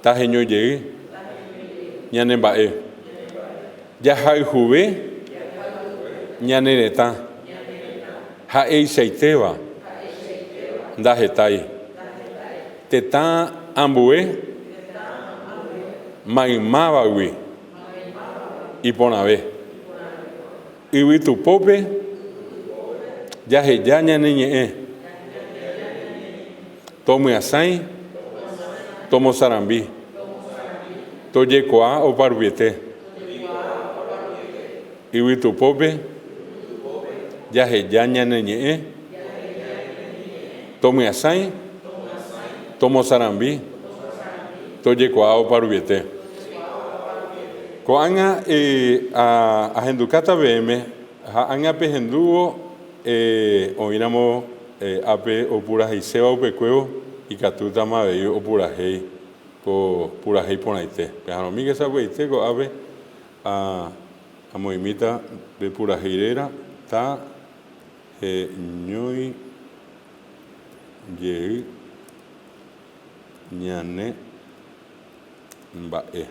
Tajeño Yei Ñanembae. Yahai Juve Ñanereta. Ha eiseiteba Dajetai. Teta ambue Maimabagui y ponabe. Iwi tu pope Yaheyaña neñe. Tomo asai Tomo sarambi. Toye koa o parbiete. Iwi tu pope Yaheyaña neñe. Tomo asai Tomo sarambi. Toye koa o parbiete. Koanga a Hendukata BM, anga pehenduo oinamo ape opura hiseba upecueo y catuta mabeyo opura hei ko pura hei ponaite. Pejano migue sabeite ko ape a moimita de pura heirera ta ñoi yei ñane mbae.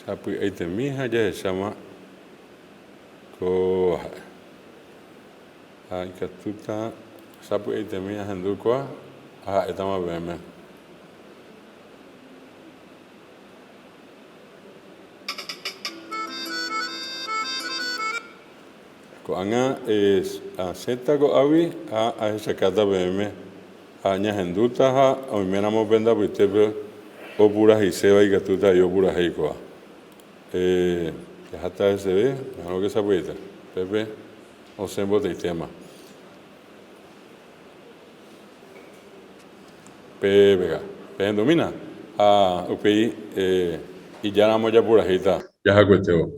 Sapi aite mija ya se llama ko ai katuta sapi aite mija handukwa etama beme Koanga es aceta ko avi a chakata bm a ñahenduta ha oimena mopenda puitepe opura hiseva y gatuta yo pura heikoa. Hasta ese ve, no que se puede. Pepe, o se bote el tema. Pepe, domina. UPI y ya la moya pura hita. Ya se cuestión.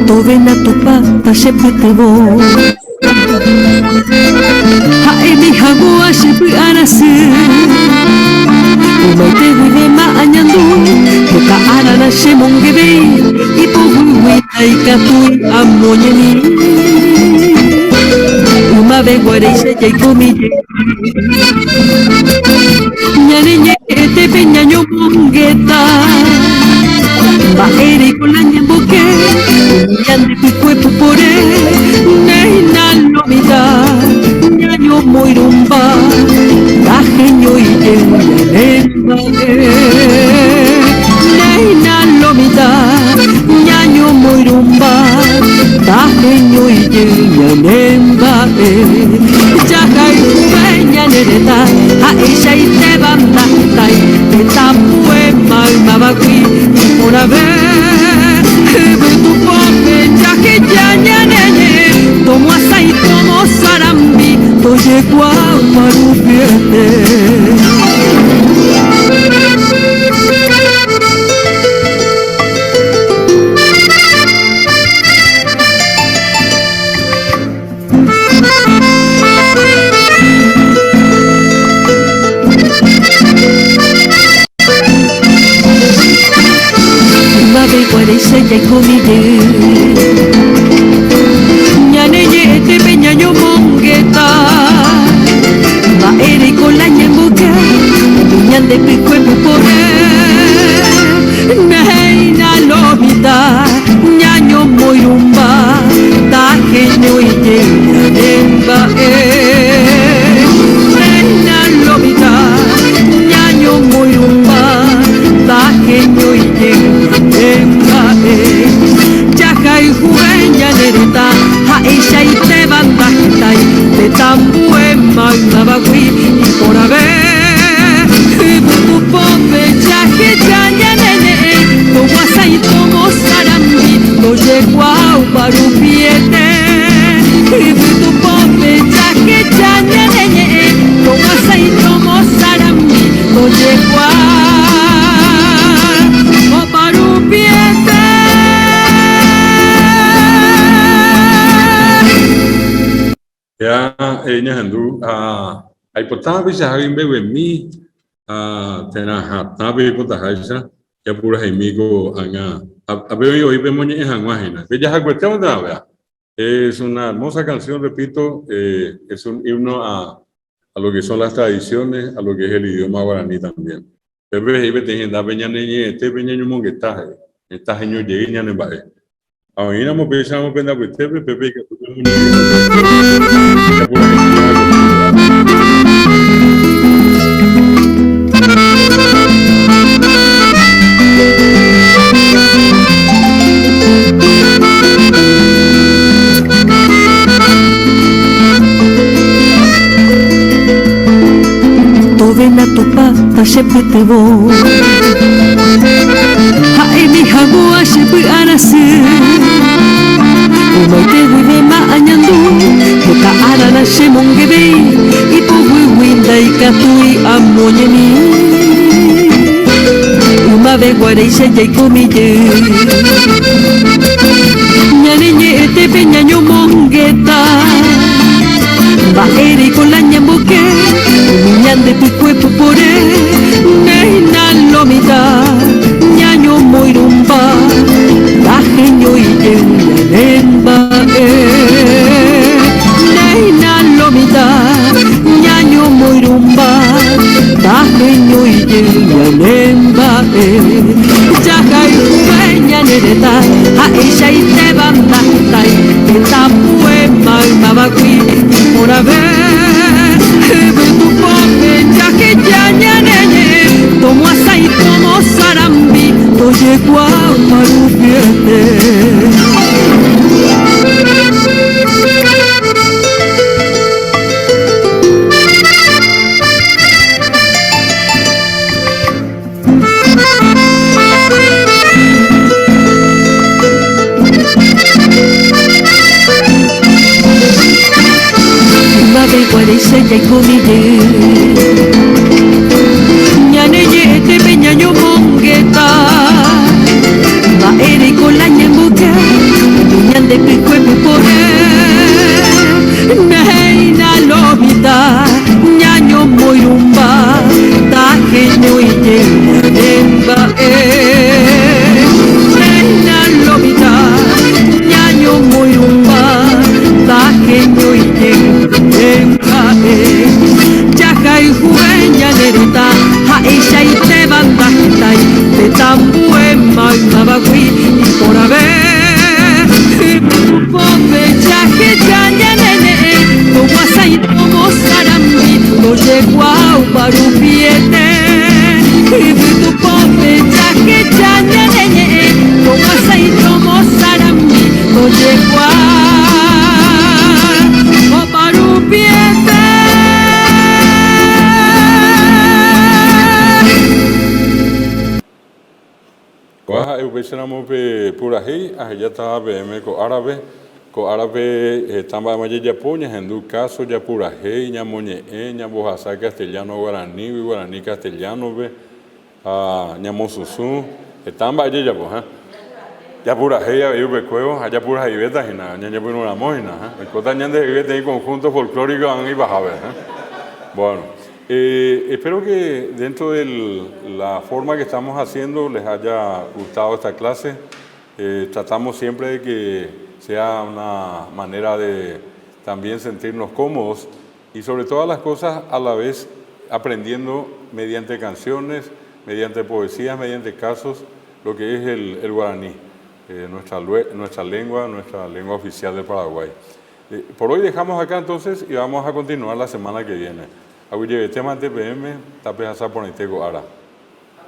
Tovena tupa tashepetebo haemi hagua shepi arasu umaite guidema añandu toka arana shemongebe ipohuita ikatui amoñeni umabe guareisha yaikomiye ñaneñe etepe ñaño mongeta Baere con la ñamboque, ñande picue pupore, neina lomita, ñaño moirumba, tajeño y yenemba, neina lomita, ñaño moirumba, tajeño y yenemba, chacay peña nereta, a ella y te banda, te tapue mal mabagui. Por haber tu pobre que ya ñañe tomo asai tomo sarambi toye Guareisha y comille ñaneye te peñaño mongueta baere con la ñemboca ñande pico en pupore neina lomita ñaño moirumba tajeño y yenemba neina lomita ñaño moirumba tajeño y yenemba Chaka y jueña nereta, haisha y te banda hitai, de tan buen magui y por haber tu pope chaque chaña nene, como asai tomo sarambi, no llegó a parupiete, tu pope chaque chaña nene, como asai tomo sarambi, no llegó a Ya, ñahendu hay potaba bisa hagin bebe mi tena tabe pota haisa ya pura haimigo anga abeo hoy vemos en hangwahina bella hagweteo da vea. Es una hermosa canción, repito, es un himno a lo que son las tradiciones, a lo que es el idioma guaraní también. Pepe ibe teniendo peñaneñe te peñaño monguetaje esta año llegué ñane bae. Ahora mo pensamos penda pues Pepe que Tovena tupa tashepetebo haemi hagua shepi arasu umaite guidema añandu toka arana shemongebe ipohuita ikatui amoñeni umabe guareisha yaikomiye ñaneñe etepe ñaño mongeta baere con la ñamboque ñande picue pupore neina lomita ñaño moirumba tajeño y yenemba neina lomita ñaño moirumba tajeño y yenemba Jagai kuenya nereta Aisha ite banda tai Eta poema mabakui Ora ve tu pope Jake janya nene Tomo asai tomo sarambi Toye kwa marupiete Guarishaya kumide Nyane yete peña yo mongeta Va ere con la nyambuka Nyande pikwe pupore Meina lobita Nyanyo moirumba Taje nyoye Nemba Meina lobita Nyanyo moirumba Taje nyoye Jagai huenya nerota Haisha ite banda hitai Te tambue mai mabagui Y por haber Pope jake janya nene Como asai como sarambi No llegó a parupiete Y tu pope jake janya nene Como asai como sarambi No llegó a parupiete Baja eupesamos pe purahi, ya estaba PM con árabe tamba maya puña, en caso ya purahi, ya moñe, ya bojasa castellano guaraní castellano be, ya mosusu, tamba ya boja. Ya purahi ya vive cuevo, allá purahi beta y nada, ya por una mojina, el cotañán de vivir en conjunto folclórico han ido a ver. Bueno. Espero que dentro de la forma que estamos haciendo les haya gustado esta clase. Tratamos siempre de que sea una manera de también sentirnos cómodos y sobre todas las cosas a la vez aprendiendo mediante canciones, mediante poesías, mediante casos, lo que es el guaraní, nuestra lengua oficial de Paraguay. Por hoy dejamos acá entonces y vamos a continuar la semana que viene. Aguille tema TPM, tape hasa por Ara.